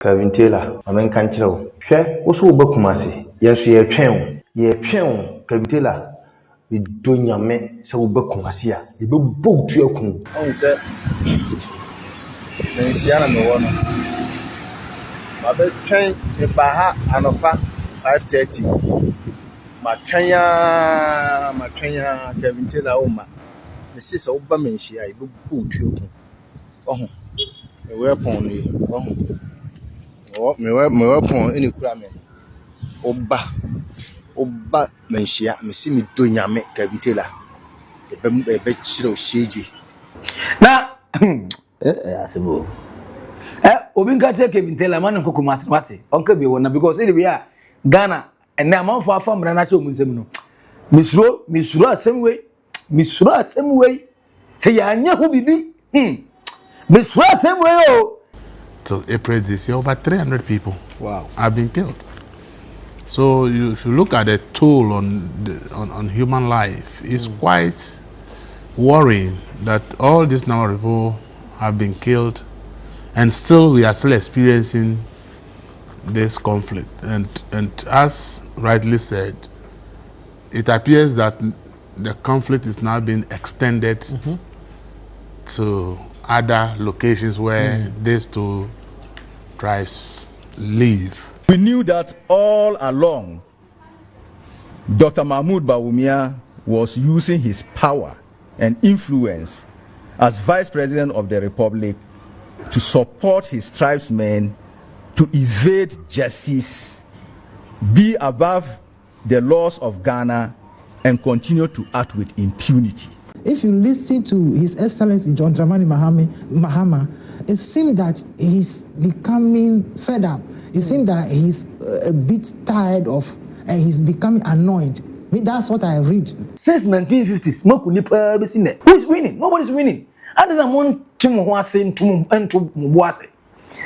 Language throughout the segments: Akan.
Kevin Taylor, I mean, can't you? Share also Bakumasi. Yes, ye pen, Kevin Taylor. We don't yame, so Bakumasia. You book to your coon. On set, the Siana Moana. My bed train, the Baha, and a 5:30. My trainer, Kevin Taylor, Oma. The sister Obamenshia, I book to your coon. Oh, a weapon, me weapon, any cramming. Oba menshia me si me do nyame Kevin Taylor e be chiro sheji na asebo obi nka take Kevin Taylor man nko kuma wate onka bi wona because it be a Ghana and na man for afam na che omunsem no misuro asem we say ya anya hu bibi misuro asem we o. Till April this year, over 300 people have been killed. So if you look at the toll on human life, it's quite worrying that all these number of people have been killed, and still we are still experiencing this conflict. And as rightly said, it appears that the conflict is now being extended to other locations where these two tribes live. We knew that all along, Dr. Mahmoud Bawumia was using his power and influence as Vice President of the Republic to support his tribesmen to evade justice, be above the laws of Ghana, and continue to act with impunity. If you listen to His Excellency John Dramani Mahama, it seems that he's becoming fed up. It seems that he's a bit tired of, and he's becoming annoyed. That's what I read. Since 1950s, who's winning? Nobody's winning. I didn't want to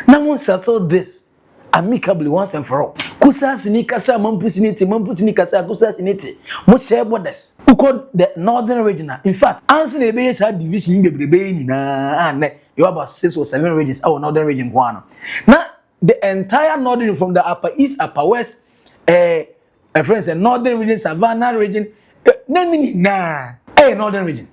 now settle this amicably once and for all. Kusasi-Mamprusi, Kusasi-Mamprusi, much share borders. Who called the northern region? In fact, answer the base had division you have about 6 or 7 regions, our northern region. Now, the entire northern from the upper east, upper west, friends, and northern region, Savannah region, northern region.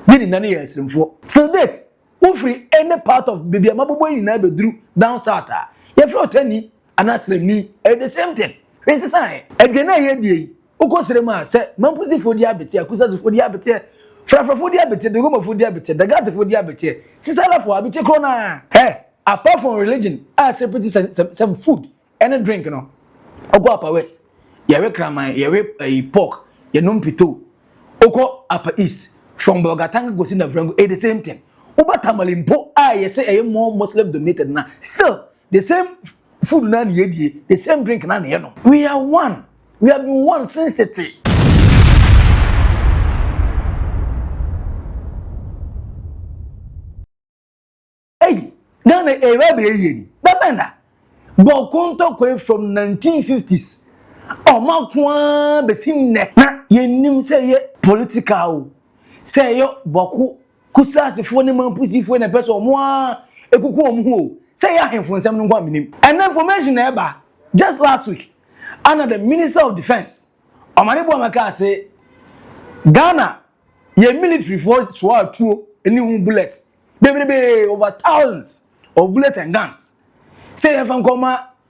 Didn't none years for. So that, free any part of Baby Mabuboy in Neighbor drew down south. You float any, and ask me at the same time. Raise a sign. Again, I hear thee. Ukosrema said, Mamprusi for diabetes, Kusasi for diabetes, Frafa for diabetes, the Goma for diabetes, the Gata for diabetes, Sisala for Abite Crona. Hey, apart from religion, I separate some food and a drink, no. Oko upper west, Yare Krama, Yare pork, Yanum Pito, Oko upper east, from Bogatanga goes in the Vrango, at the same time. Uba Tamalimpo, I say a more Muslim dominated now. Still, the same food, the same drink, we are one. We have been one since the day. Hey, Ghana, Babanda. Bawku from 1950s. Oh, Malkwan, Besim neck. Na, ye say political. Say yo, Bawku, Kusasi for the Mamprusi for the person, moi, a cuckoo. Say I have for some minim. And information ever just last week. Under the Minister of Defense, Omanibo Amaka say Ghana, ye military force swore true any bullets. Baby over thousands of bullets and guns. Say if I'm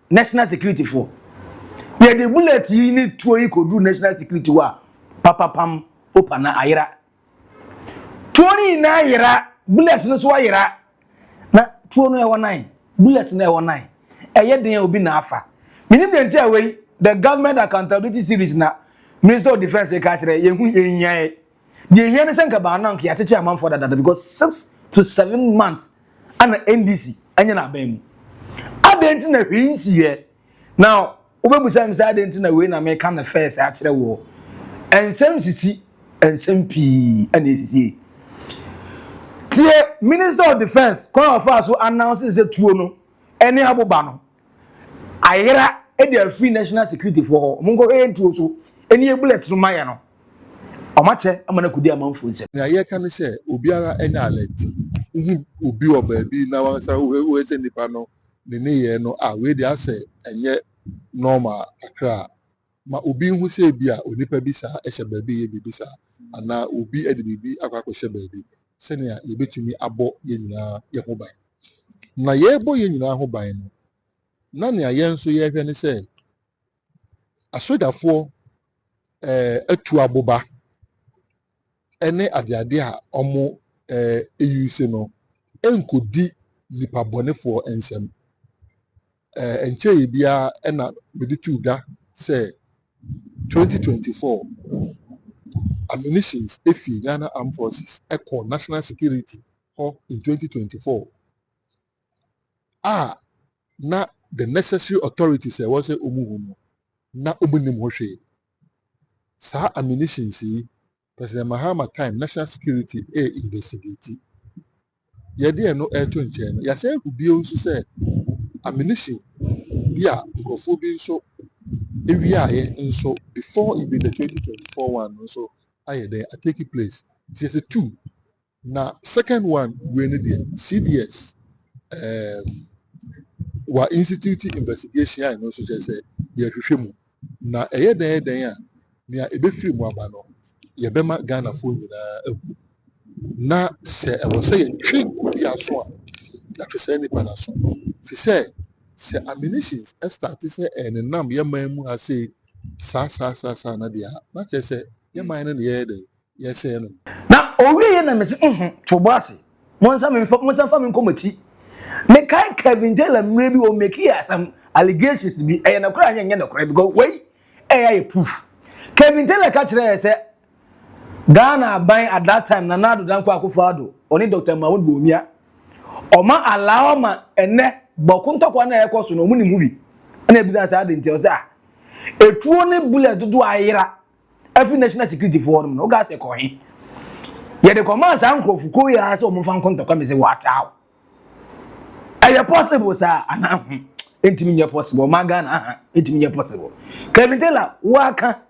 national security for. Ye the bullet you need to could do national security wa Papa Pam Opana Ira. 29 ira bullets no so ira. Na 219 bullets na 19. Eye den obi na afa. Minim den tie we the government accountability series na Minister of Defense e ka kire ye hu yenyan de here ne senka ba na nkia cheche amam for that because 6 to 7 months ana NDC anya na ban mu adenti na hwinsi ye now obebusa mi say adenti na we na me come first a kire wo ensem sisi ensem pi ana sisi tie Minister of Defense kon of us announce say tuo no ene aboba no ayira e free national security for mongo entuo so eni bullets no maya no omache amana kudi amanfo nsem na ye kan say obiara ena alert obi oba bi na wan say we say nipa no ne no we dey say enye normal akra ma obi hu say bi a onipa bi sa ehye baabi ye bi sa ana obi ede bibi akwakọ hye baabi se ne ye betumi abọ ye nyina ye ho ban na ye bọ ye nyina ho ban no na ne ye nso ye hwɛ ne sɛ asodafo atu aboba ene adeade a ɔmo eyuse no enkodi nipa bɔnefoɔ nsɛm enche bia na mede tu da sɛ 2024 ammunitions efi Ghana Armed Forces echo national security in 2024 na the necessary authorities was say omuhumu na omunim hwehwe sa ammunitions yi President Mahama time national security investigate yɛde no to nkyɛn no yɛsɛ kubio nso sɛ ammunition bia nkurɔfoɔ bi nso ewiaeɛ nso before even the 2024 one nso ayɛ there take place it's a two na second one we no there CDS wa institute investigation I know so say yɛhwehwɛ mu na ɛyɛ den a nea ebefiri mu aba no yɛbɛma Ghana fo nyinaa agu na sɛ ɛwɔ sɛ yɛtwe obi aso a yɛahwɛ sɛ nipa no so fi sɛ ammunitions start sɛ ɛnenam yɛman mu ase saa na deɛ na kyerɛ sɛ yɛman no ne yɛyɛ dɛ yɛsɛɛ no na owie na me se twobo ase monsa me fa me nkomachi me kai Kevin Taylor mre bi o make here some allegations bi e na kura anya na kura because wey e proof Kevin Taylor ka kire say Ghana ban at that time na nado dan kwa akufado oni Dr. Mahmoud Bawumia oma allow ma ene Bawku ntokwa na ekoso no mu ni movie na ebisa say adenti o say etuo ne bullet do ayira every national security forum no gas e ko he ye de command san krofuko ya say o mo fan kontokwa me say wataw aye possible sir ana entimi nye possible ma Ghana entimi nye possible Kevin Taylor waka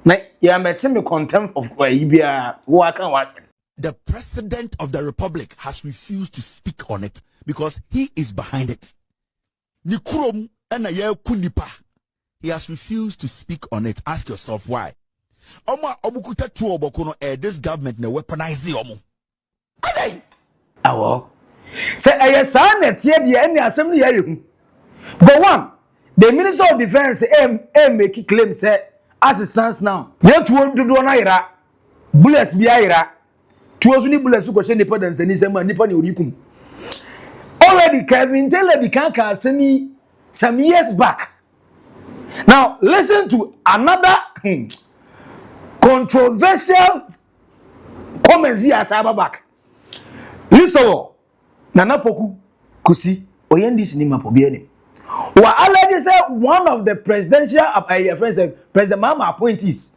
na ya meche me contempt of ibia waka wase. The president of the republic has refused to speak on it because he is behind it. Nikurom ena ye kunipa. He has refused to speak on it. Ask yourself why. Oma obukuta tu obokono this government na weaponize omo. Adai. Awo. Say ayesa na tie de any assembly ya yehu. Go one. The Minister of Defense make claim say as it stands now. Yet won do na ira. Bullets bi ira. Tuosu ni bullets ko she independence ni sema nipa ni odikum. Already Kevin Taylor can send some years back. Now listen to another controversial comments via Cyberback. List of all, Nana Poku Kusi Oyendi Sinima Pobieni. Wa already said one of the presidential President Mahama appointees,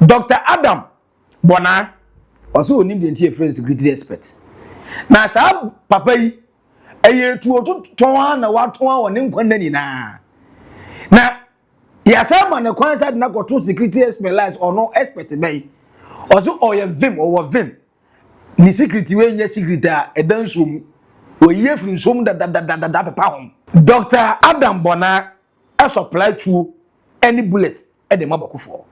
Dr. Adam Bona, also named the entire security expert. Now, sa papa yi eye tuo to na watoa wonim kwanda ni na. Na ya sama na kwanza na go security expert or no expert be. Also oye vim or vim. Ni security we nya security a edan som. We ye firi som da pepa hom. Dr. Adam Bona a supply to any bullets at the Mabakufo.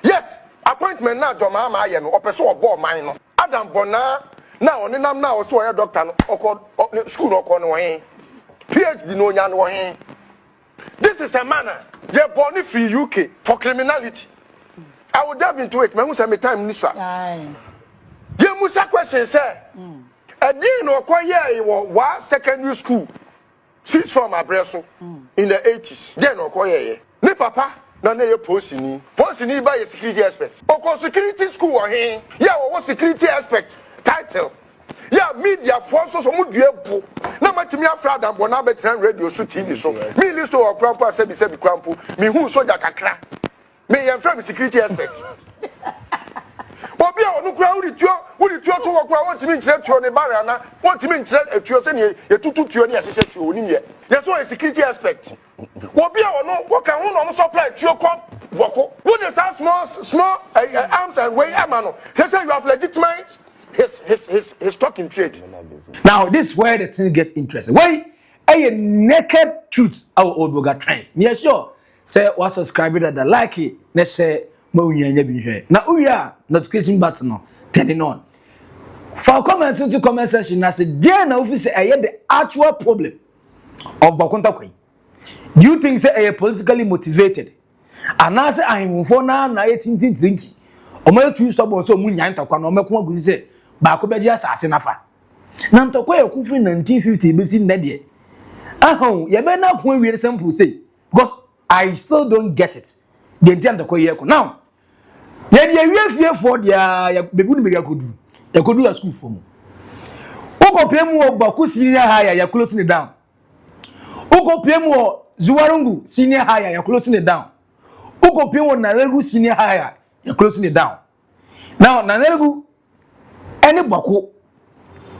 Yes, appointment now John Mahama aye no opeso obo man no. Adam Bona now on nam now so a doctor no school no no PhD no nya no he. This is a manner you born free UK for criminality. I will delve into it. Me who say me time ni swa. You musa question say Edin no kwaye wa secondary school. Six from Abreso in the 80s. Then okoye. Ni papa na na ye posini. Posini by a security expert. Oko security school wa he. Yeah, what security expert title. Yeah, media forces so mu duebu. Na matimi afra dan bona betan radio so TV so. Me list of krampo asebi krampo. Me hu soja kakra. Me yem from security expert. Obi a onu kura wuri tuo to wokura won timi nkire tuo ne bare na won timi nkire tuo se ne yetutu tuo ne yahye tuo onim ye so a security aspect obi a onu woka hu no supply tuo kom woko wo dey small arms and way amano he say you have legitimized his stock in trade. Now this is where the thing gets interesting. Why a naked truth our old boga trends me sure say was subscribe that the like it na say ma unyanya bi hwe na uya notification button no turn it on for comment into comment section na say there na office the actual problem of Bakunta Kwai. Do you think say a politically motivated and now say I'm for na 1820 o ma tu stop so mu nyan takwa no meko aguzi say ba ko beji asase nafa na ntokwa yakufu 1950 besi ndede aho ye be na ko awie sample say because I still don't get it the entire ntokwa ye ko now ye de awie fie for dia bebu ni mega kodu yakodu ya school for mu uko pemu Bawku senior higher ya closing it down uko pemu Zuwarungu senior higher ya closing it down uko pemu Nalegu senior higher ya closing it down now Nalegu any Bawku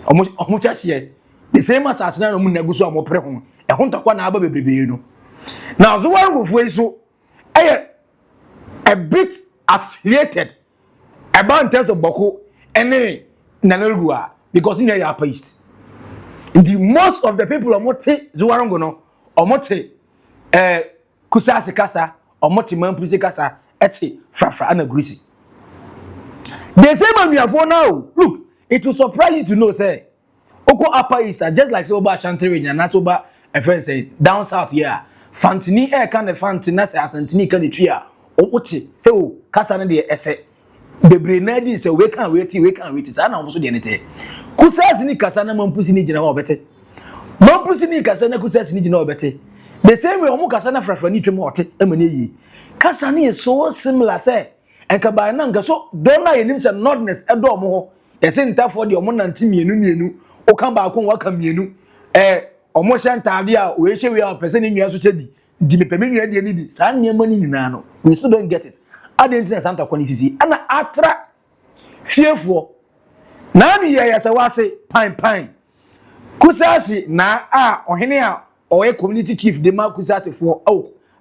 omucha hye the same as asana no mu nagu so amopre ho e ho ntokwa na aba bebrebe no now Zuwarungu fo so a bit affiliated about in terms of Bawku any Nalegu because in here are paste the most of the people omote Zuwarungu no omote Kusasi kasa omote Mamprusi kasa eti frafra anagrisi the same man we have for now look it will surprise you to know say Oko Upper East just like Soba Asantehene and Nasoba a friend say down south here Fantini air can the Fantina say Asantehene can the tree omote say o kasa na de ese bebre na di say we can wait say na omo so de nete Kusasi ni kasa na Mamprusi ni gina obete Mamprusi ni kasa na Kusasi ni gina obete the same way omo kasa na frafra ni twem ote amane yi kasa ni so similar say enka ba na nga so don na yenim say nordness edo omo ho yese ntafo de omo nante mienu o kan ba ko waka mienu omo hye ntade a we hye we a person ni nua so chedi di me peme nua de ni di sa nneema ni nyina no we still don't get it identity santa kwani sisi ana atra fiefo na ni ye yesa wase pine Kusasi na ohene a oye community chief de ma Kusasi for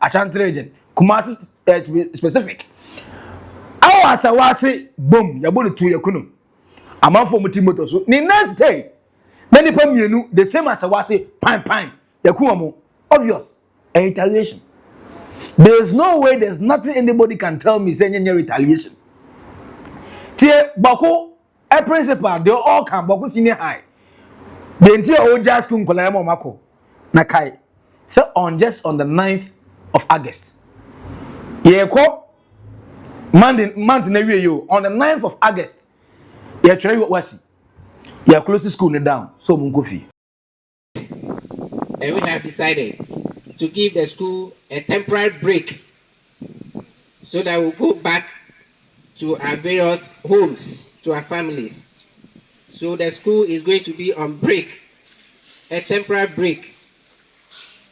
Asantehene Kumasi specific asa wase bom ya bolu tu yakunu amanfo mutimoto so ni next day many pa mienu the same as wase pine yakumo obvious a retaliation there's no way there's nothing anybody can tell me say any retaliation tie Bawku a principal they all can Bawku senior high the entire old jazz school kola mo mako na kai so on the 9th of August ye ko month na wie yo on the 9th of August ye try wasi ye close school down so mun go fi and we have decided to give the school a temporary break so that we'll go back to our various homes, to our families. So the school is going to be on break, a temporary break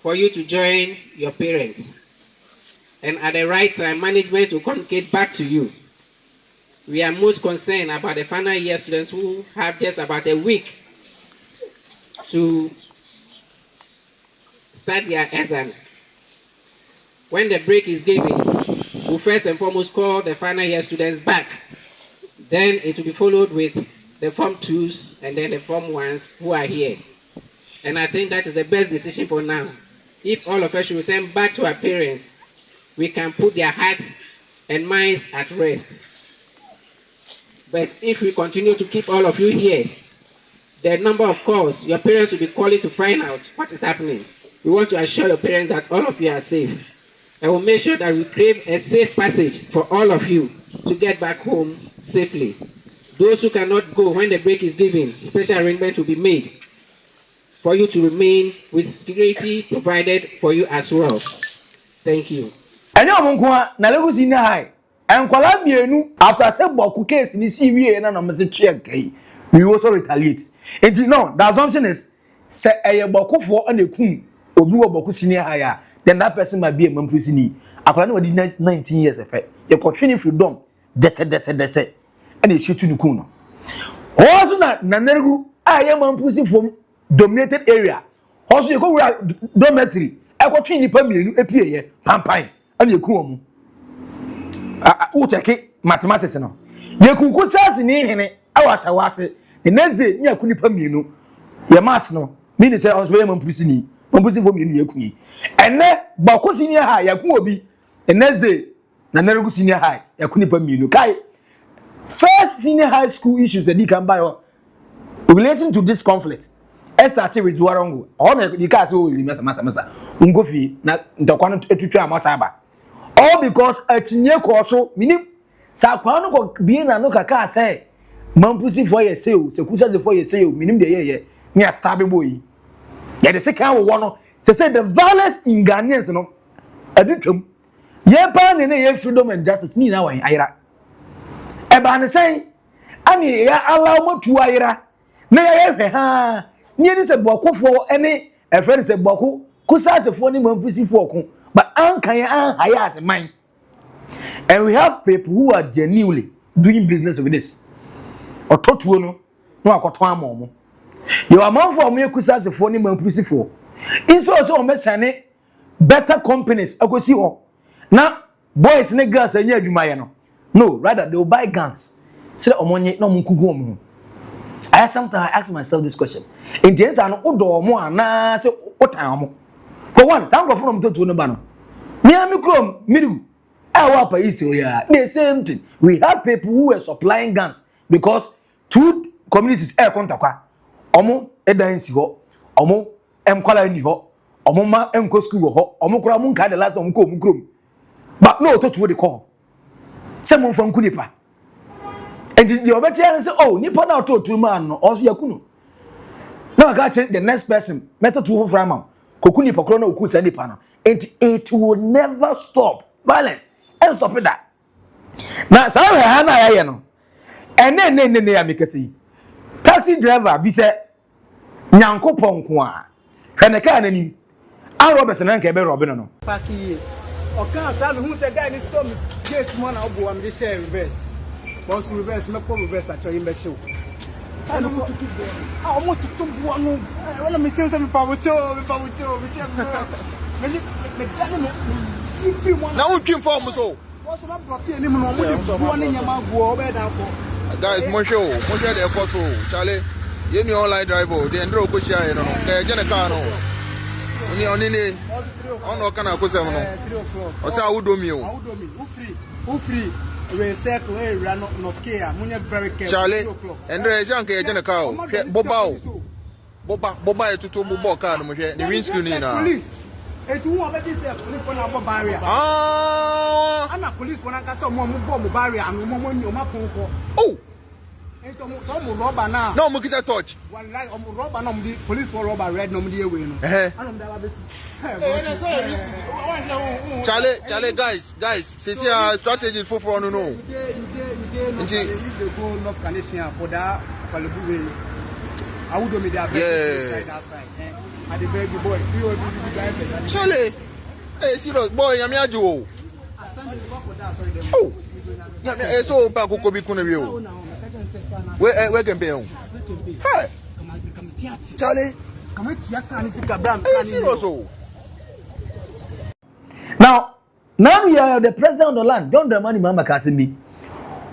for you to join your parents. And at the right time, management will communicate back to you. We are most concerned about the final year students who have just about a week to start their exams. When the break is given, we'll first and foremost call the final year students back. Then it will be followed with the Form 2s and then the Form 1s who are here. And I think that is the best decision for now. If all of us should return back to our parents, we can put their hearts and minds at rest. But if we continue to keep all of you here, the number of calls your parents will be calling to find out what is happening. We want to assure your parents that all of you are safe. And we'll make sure that we create a safe passage for all of you to get back home safely. Those who cannot go when the break is given, special arrangements will be made for you to remain with security provided for you as well. Thank you. Anya omunkwa na legusi na hai enkwala mienu after say Bawku case ni see wie na no mse twe kai we also retaliate. And no, the assumption is say eye Bawku for anekum obi wo Bawku senior higher then that person might be a Mamprusi ni akwala no di 19 years efe ye kotwe freedom dese and e shoot nuku no also na Nalegu aye Mamprusi from dominated area also you go dormitory e kotwe nipa mienu epie ye pampan and you come who check mathematics no ye Kusasi ni hene awasawase the next day ni akunipa mienu ye mass no mean say Mamprusi ni Mamprusi for me yakuni. And then Bawku senior high yakun obi. The next day na Neregu senior high yakuni pa minu kai. First senior high school issues that you can buy relating to this conflict. Started with Juarongo. All the cars will be massa. Ungofi na ndakwana etutwa amasaba. All because a chinye koso minim sa kwano ko bien na no kaka say Mamprusi for yeseo se Kusasi for yeseo minim de ye me a stab boy. Ya the second one say the violence in Ghanaians no adutwam ye pa ne ye freedom and justice ni na wan ayira e ba ne say ani ya allow mo tu ayira na ye hwe ha ni ni se Bawku for any a friend say Bawku Kusasi for ni Mamprusi for ko but an kan an hire as a mind. And we have people who are genuinely doing business with this. Or totuo no akoto amomo. You are man for me Kusasi for ni Mamprusi for. Instead of me sane better companies akosi ho. Na boys ne girls anya adwuma ye no. No, rather they will buy guns. Say omonye na omunkugu omo. Sometimes I ask myself this question. In the end, I know odo omo ana say otan omo. For one, some of them totuo no ba no. Me am krom midu. Our east here, the same thing. We have people who were supplying guns because two communities air contact. Omo edansi ho, omo emkwala ni ho, omo ma enko school ho, omo kura mun ka the last omo ko mukrom. But no to the call. Say mun fam kunipa. And the obetian say oh nipa na to man no also yakuno. Now I got the next person method to from am. Kokuni pa kro na oku say nipa no. And it will never stop. Violence. And stop that. Now, so I have no. And then I make a see. Taxi driver be said, Nyanko Ponkwa. Can a car any? I Robertson and Cabe Robin. Paki. Or can't tell who's a guy in some get one of one they share reverse. Once reverse, no reverse at your image. I don't want to keep going. I want to talk one. I want to make some power Now we came from so. Guys, Mosho the airport Charlie. You need online driver. The Andro Kushia, you know. Jenna on can I go 7 or say I would do me. Who free? We circle run of care. Munya very careful. Charlie, and there is young Jenna cow. Boba to Boba car, the windscreen now. Et who are police for our barrier? Ah, I'm a police for a more barrier and woman your map. Oh, some robber now. No, Mukita touch. One like robber, no, the police for robber, red, no, the away. Charlie, guys, see our strategy for no. You the goal North Canadian for that. I would do that side. I beg you, boy. Charlie, hey, serious boy, I'm here, Joe. Oh, yeah, so Bawku could be Kunavio. Where can be on? Charlie, come with your serious. Now you are the president of the land. Don't the money, Mama Kasimi.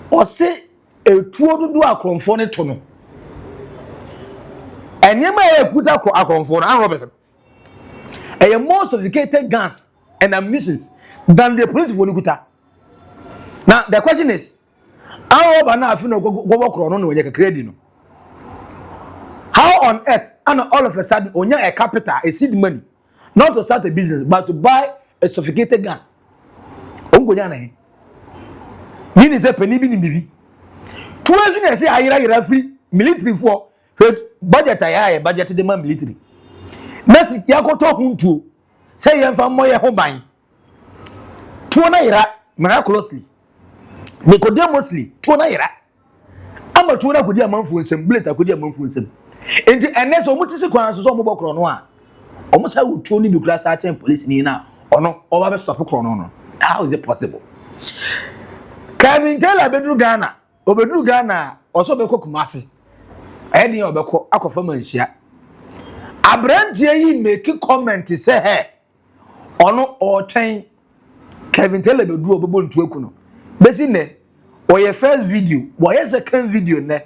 Or say a tour to do a conformity to me. And you may put a conform and Robertson. A more sophisticated guns and ammunitions than the police for Nukuta. Now the question is, how on earth and all of a sudden on a capital a seed money not to start a business but to buy a sophisticated gun? Meaning say penny bibi. Two years say I free military for budget budget the man military. Next yakoto huntu say yem fam moye ho ban. Tuo na ira miraculously. Nicodemously tuo na ira. Ama tuo na kodi amanfo nsem bullet akodi amanfo nsem. Enti enes omutisi kwan so omobokro no a. Omusa wo tuo ni bikura sa chen police ni na ono oba be stop kro no. How is it possible? Kevin Taylor bedru Ghana oso be kokumasi. Eni obeko akofa manhia. Abrantie yi make comment say hey ono otwen Kevin Taylor bedru obebo ntu aku no. Besi ne oye first video, oye second video ne.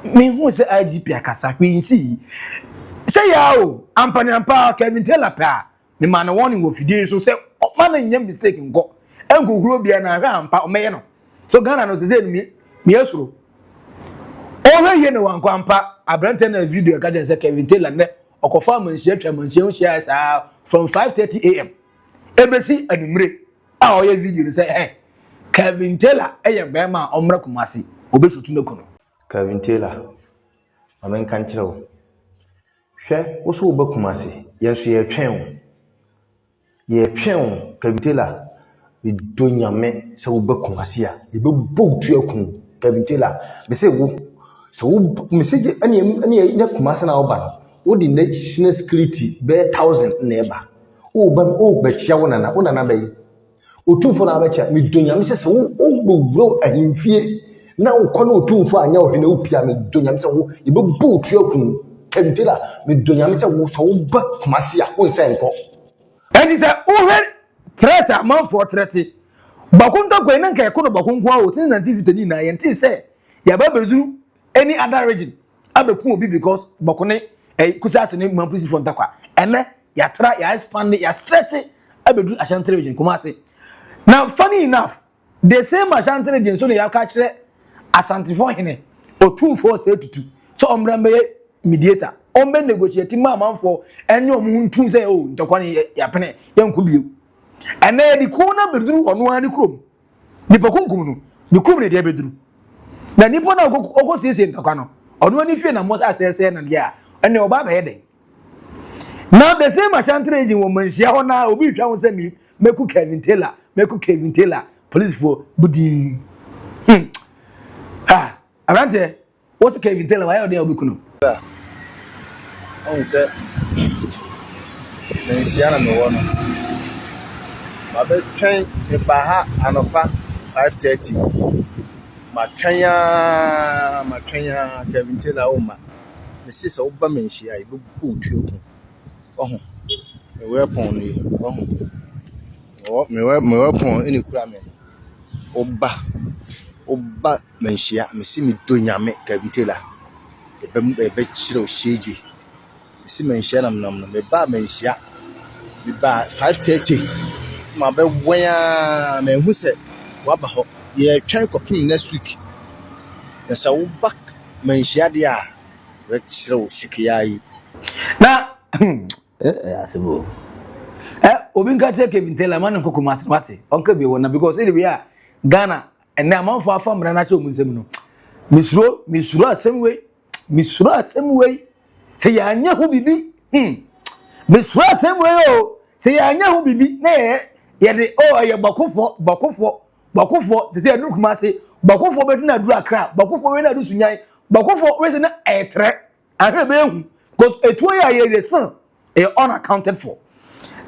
Me hu say IGP akasa kwinsi. Say yao, ampa Kevin Taylor pa. Me man warning wo fidie so say man nyam mistake nko. Engo huro bia na hwa ampa o meye no. So Ghana no say me esuro. O he ye no wanko ampa abrante na video ka den say Kevin Taylor ne okofa manhia twa manhia hia sa from 5:30 am. Ebesi anumre a o ye video say Kevin Taylor eye be ma omra kumasi obeshutu no kono. Kevin Taylor amen kan kyerɛw hwɛ wo so wo bakumase yenso yɛtwɛn Kevin Taylor do nyame sɛ wo bakumase a ebɛbɔ tu akun Kevin Taylor be sɛ wo so wo message ani na kumase na wo ba no wo di national security be 1000 na eba wo ba chia wo nana bɛyi otumfo na abɛkya me do nyame sɛ wo gbogbo ahimfie na ukɔ na otumfo anya wo hene opia me do nyame sɛ wo yɛbɛbɔ tu akun Kevin Taylor me do nyame sɛ wo so wo ba kumase a wo nsɛ nkɔ. And he said, "Oh, threat a man for threat. Bakunta kwe na nke kono bakunkwa o since 1950 na yenti say ya ba bedu any other region abeku obi because bakune Kusasi-Mamprusi from takwa ene ya try ya expand ya stretch abedu Ashanti region kuma say. Now funny enough the same Ashanti region so ya ka kire Asantehene otumfo say tutu so omrambe mediator ombe negotiate man for enyo muntum say oh ntokwa ya pene yanku bio ene di ko na beduru ono ani krom nipa kunkum no ni krom ne de beduru na nipa na ogosiesie ntokwa no ono ani fie na mos asese na dia ene oba ba yede now the same Ashanti region wo manhia ho na obi twa ho say mi meku Kevin Taylor police for budin Arante what's Kevin Taylor why dey obi kuno on say mensiana no wono ma be twen e ba ha anopa 5:30 ma twenya Kevin Taylor o ma me sisa wo ba mensia e bu tuoku ohun e weapon ni ohun me weapon eni kura me oba mensia me si me do nyame Kevin Taylor e be chiro sheji si mensia nam me ba mensia me ba 5:30 ma be wanya me hu se wa ba ho ye twen kopim next week na sa wo back mensia dia we chiro shikiai na asebo obi nka take Kevin Taylor man nko kumasi wate onka bi wona because it be Ghana and na man for afam na che omunsem no misuro asem way say ya anya hu bibi misuro asem way o say ya anya hu bibi na ye de ye bakofo say adu kumasi bakofo bedu na adu akra bakofo we na adu sunyan bakofo we say na etre ahwe be hu because etuo ya ye still unaccounted for.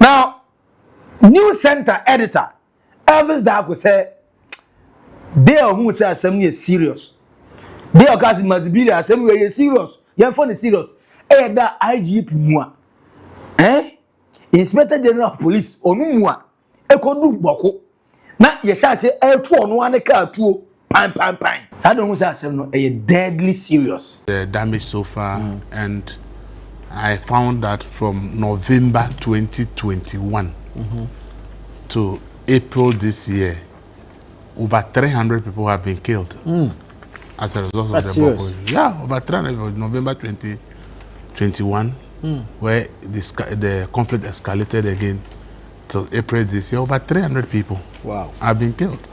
Now news center editor Elvis Daku say they are who say assembly is serious. They are guys must be the assembly is serious. Yan for the serious. That IGP mua. Inspector General of Police onu mua. Ekodu boko. Na ye sha say to onu ane ka tuo pan. Sa don who say assembly deadly serious. The damage so far and I found that from November 2021 to April this year, over 300 people have been killed as a result of the Bawku. Yeah, over 300 people. November 2021, where the conflict escalated again till April this year, over 300 people have been killed.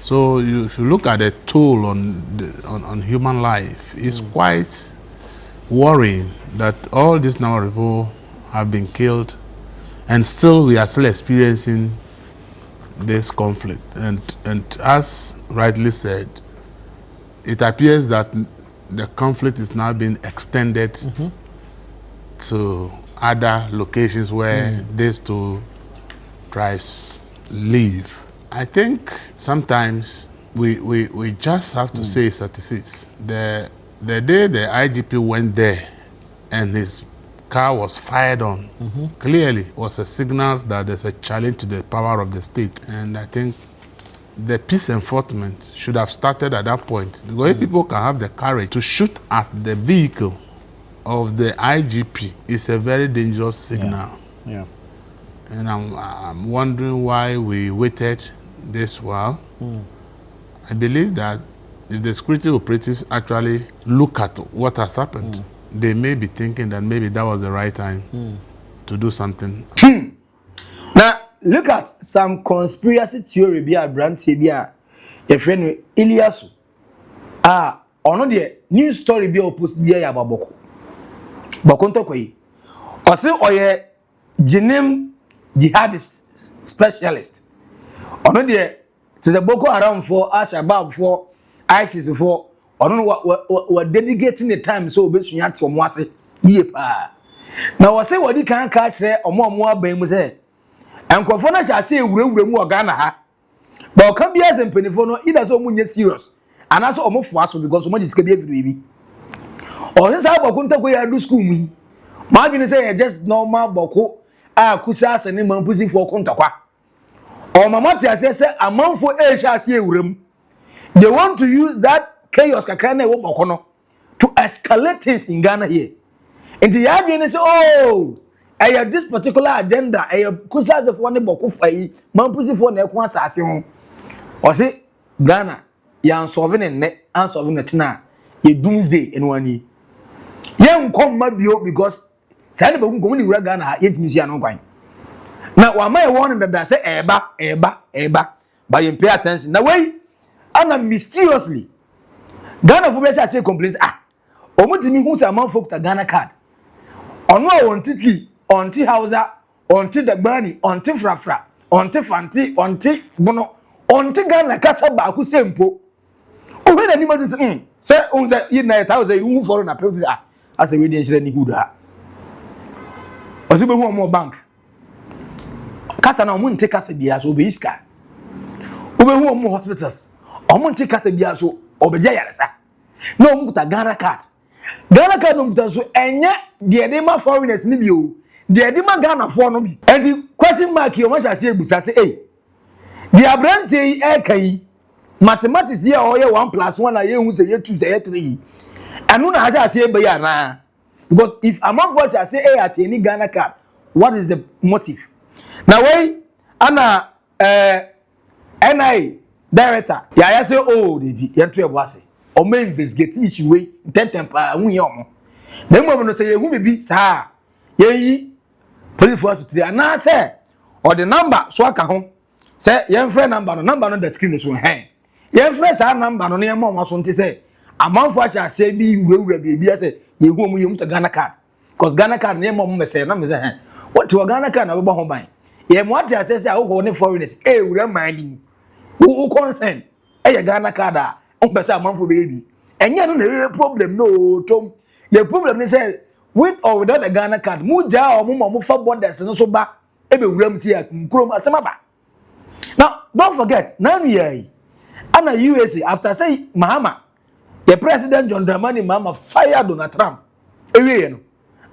So if you look at the toll on human life, it's quite worrying that all these number of people have been killed and still we are still experiencing this conflict. And as rightly said, it appears that the conflict is now being extended to other locations where these two tribes live. I think sometimes we just have to say statistics. The day the IGP went there and his car was fired on, clearly was a signal that there's a challenge to the power of the state. And I think the peace enforcement should have started at that point. Because if people can have the courage to shoot at the vehicle of the IGP is a very dangerous signal. Yeah. And I'm wondering why we waited this while. I believe that if the security operatives actually look at what has happened, they may be thinking that maybe that was the right time to do something. Now, look at some conspiracy theory be a brand be a friend Iliasu. Ono de news story be opposed be a Bawku. Bakonto kwei. Ose oye jinem jihadist specialist. Ono de to the Boko Haram for Al-Shabaab for ISIS for ono we dedicating the time so obesunya to omo ase ye pa. Na wo se wodi kan ka kire omo aban mu se enkofo na sha se ewurawura mu oga na ha. Ba o kan bia se mpenifo no either so omunye serious anaso omo fo aso because omo disika bia firi bi. O se sa Bawku ntako ya do school mu. Ma bi ne say just normal Bawku Kusasi and Mamprusi for kontakwa. O mama ti ase se amanfo sha se ewuram. They want to use that chaos kakra na wo Bawku no to escalate things in Ghana here. Inti ya bi ne say oh this particular agenda Kusasi for ne Bawku fai Mamprusi for na ekon asase ho. O se Ghana ya solve ne solve ne tina ye doomsday enwani. Yen kom mabio because say ne Bawku kom ni wura Ghana ye ntimi sia no kwan. Na wa mai warning that say eba but you pay attention. Now way and mysteriously Ghana for better say complaints omutimi hu say man folk ta Ghana card. Ono wonti twi onti Hausa onti Dagbani onti Frafra onti Fanti onti Bono onti Ghana kasa Bawku sempo. O he na ni madu say say you na 1000 you for na pay as a we dey nchire ni good ha. Osi be hu omo bank kasa na omunte kasa bia so be iska. Obehu omo hospitals omunte kasa bia so obeja yaresa. Na omukuta Ghana card. Ghana card no mutan so enye de dey ma foreigners ni bi o. De dey ma Ghana for no bi. And the question mark you must say ebusa say the abran say kai mathematics here or 1 + 1 na ye hu say ye 2 say ye 3. Anu na ha say be ya na. Because if among for say at any Ghana card, what is the motive? Now way ana NI director ya say oh dey yentwe boase o me investigate each way tempa hu ye omo na mo no say ye hu bibi sa ye yi police force to na say or the number so aka ho say ye friend number no the screen so hen ye friend sa number no ye mo so nti say amanfo acha say bi wura bebi say ye hu omo ye mu Ghana card because Ghana card na mo me say na me say hen what to Ghana card na be ho ban ye mo ati asese a wo ne foreigners wura man who concern Ghana card on pese amanfo baby enye no na problem no tom ye problem ni say with or without the Ghana card mu ja o mo fa borders no so ba be wuram si akrom asema ba. Now don't forget now ye ana USA after say Mahama the president John Dramani Mahama fired Donald Trump ewe no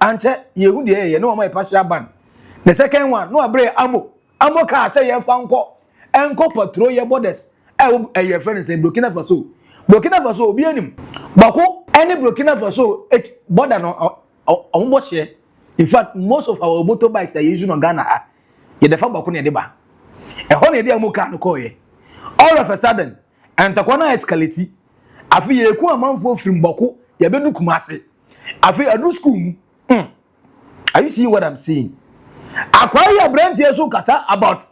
anche ye hu de ye no ma partial ban. The second one, no abre amo ka say ye fa enko patrol ye borders your friend say Burkina Faso obi anim Bawku any Burkina Faso border no ombo share. In fact most of our motorbikes are using on Ghana ye the fa Bawku ne de ba e ho ne de amo ka no ko ye all of a sudden entakwana escalate afi ye ku amanfo from Bawku ye be du Kumasi afi adu school are you seeing what I'm saying? Acquire brand here so kasa about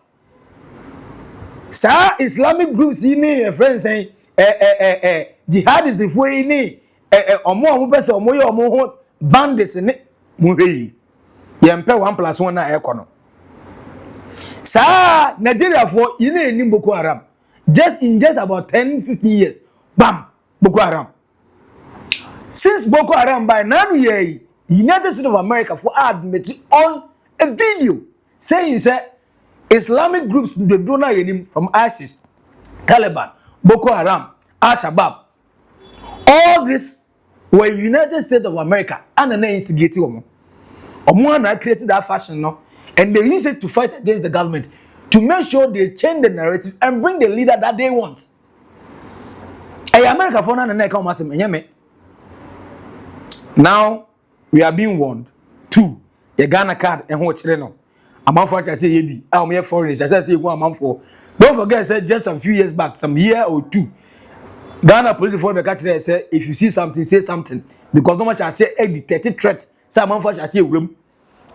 sa Islamic groups ni friends saying jihadism for ni omo pese omo ye omo ho bandits ni mu hei ye mpe 1 + 1 na ekono sa Nigeria for ina eni Boko Haram just about 10-15 years bam Boko Haram since Boko Haram by now ye United States of America for admit on a video saying that Islamic groups the donor from ISIS, Taliban, Boko Haram, Al-Shabaab, all this were United States of America and an instigating them. Omo created that fashion no, and they use it to fight against the government to make sure they change the narrative and bring the leader that they want. America for na come now we are being warned. 2, the Ghana card and what children. A month for I say ye I'm here foreigners. I say one month for. Don't forget, I said just a few years back, some year or 2. Ghana police for the country say if you see something, say something. Because no much I say a detected threat. Some month for I say room.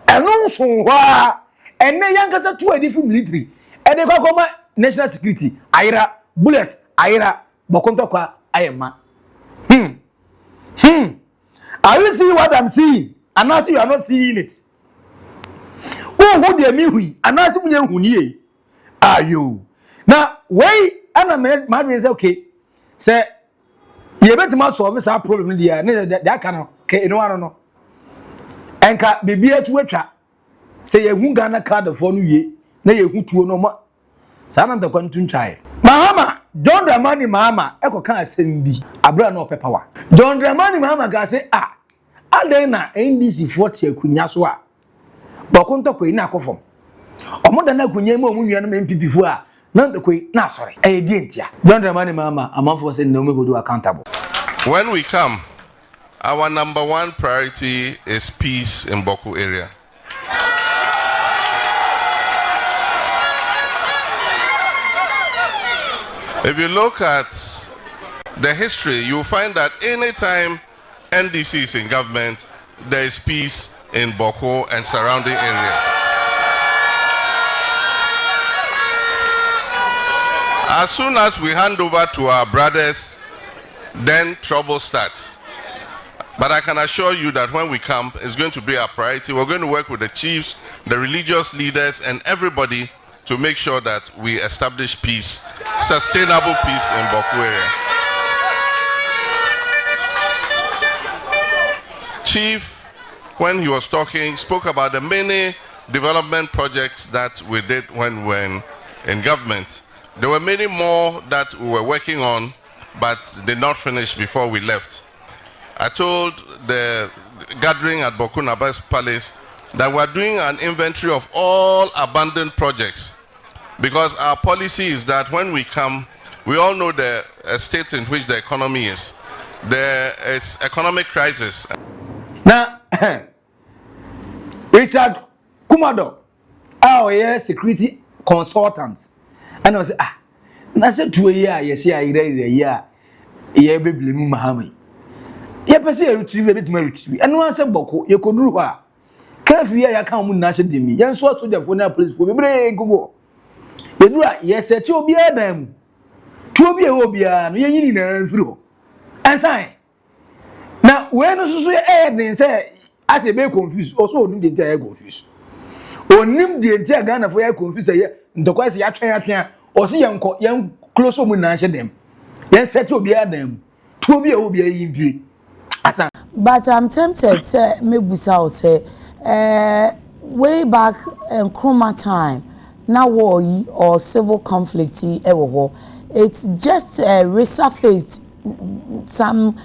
And also and then young as a 2 different military. And they come national security. Ira bullet. Ira Bokontokwa Ayema. Are you seeing what I'm seeing? And now you are not seeing it. Who de me and now you are you? Now wait, and I made say okay. Say you better not solve this problem there. That cannot no one know. And can be to a trap. Say you won't Ghana card for New Year. Na you who to no more. Sana the quantum try. Mahama, John Dramani Mahama, Echo can't send be. Abra no pepper. John Dramani Mahama can say, Adena NDC 40 Kunyaswa. Bakonto Queen Nakofom. Or more than a Kunyamo NPP for not the Queen. Nah, sorry. A dintia. John Dramani Mahama, a month was in no me do accountable. When we come, our number 1 priority is peace in Bawku area. If you look at the history, you'll find that anytime NDC is in government, there is peace in Bawku and surrounding areas. As soon as we hand over to our brothers, then trouble starts. But I can assure you that when we come, it's going to be our priority. We're going to work with the chiefs, the religious leaders, and everybody to make sure that we establish peace, sustainable peace in Bawku area. Chief, when he was talking, spoke about the many development projects that we did when we were in government. There were many more that we were working on, but did not finish before we left. I told the gathering at Burkina Faso Palace that we are doing an inventory of all abandoned projects, because our policy is that when we come, we all know the state in which the economy is. There is economic crisis. Now, Richard Kumado, our security consultant, and I was I said 2 years, yes, I read a year, baby Mahama. You perceive a retrieve a bit more retrieve, and once a Bawku, you could do what? Curfew, I can't national demi, young sort to the phone police for me, go. You do yes, at your beer them. 2 beer will be a yin through. And sign. Now, when you say, I say, be confused, also the entire confused. Or nim the entire Ghana for confused, the quasi ya or see young close woman answer them. Yes, set your beer them. 2 beer will be a yin. But I'm tempted to maybe say, way back in Nkrumah time, now war or civil conflict it's just resurfaced some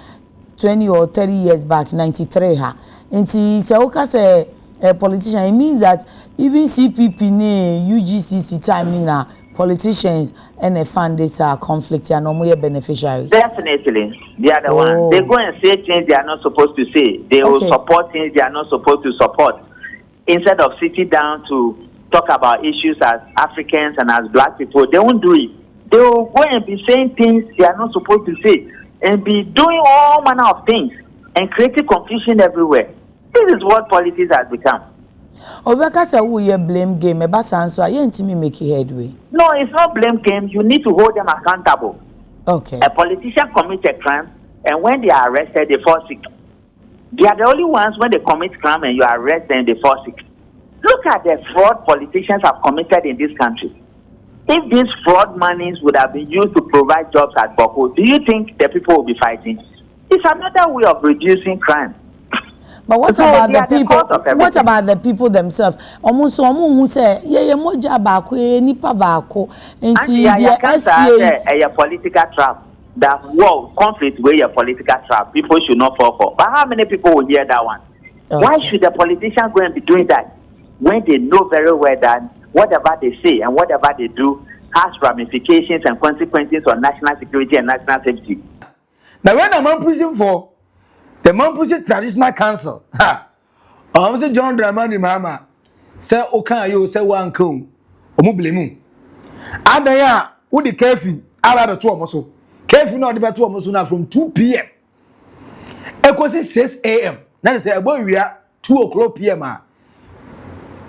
20 or 30 years back, 93 ha. And say a politician, it means that even CPP UGCC time now politicians and they fund this conflict and no more beneficiaries. Definitely, they are the ones. They go and say things they are not supposed to say. They will support things they are not supposed to support. Instead of sitting down to talk about issues as Africans and as black people, they won't do it. They will go and be saying things they are not supposed to say and be doing all manner of things and creating confusion everywhere. This is what politics has become. Obeka say we blame game. So you ain't me make headway. No, it's not blame game. You need to hold them accountable. Okay. A politician commits a crime, and when they are arrested, they fall sick. They are the only ones when they commit crime and you arrest them, they fall sick. Look at the fraud politicians have committed in this country. If these fraud monies would have been used to provide jobs at Bawku, do you think the people will be fighting? It's another way of reducing crime. But what about the people? What about the people themselves? Almost who say, yeah, moja Bawku, nipa Bawku, and a political trap. That war conflict where a political trap. People should not fall for. But how many people will hear that one? Okay. Why should the politicians go and be doing that when they know very well that whatever they say and whatever they do has ramifications and consequences on national security and national safety? Now when I'm prison for the Mamprusi Traditional Council. Ha. Say John Dramani Mahama. Say Okan yo say one come. Omo blame. Adaya wo the curfew ala be to omo so. Curfew na de be to omo so na from 2 p.m. Ekosi 6 a.m. Na say ebo wia 2 o'clock p.m.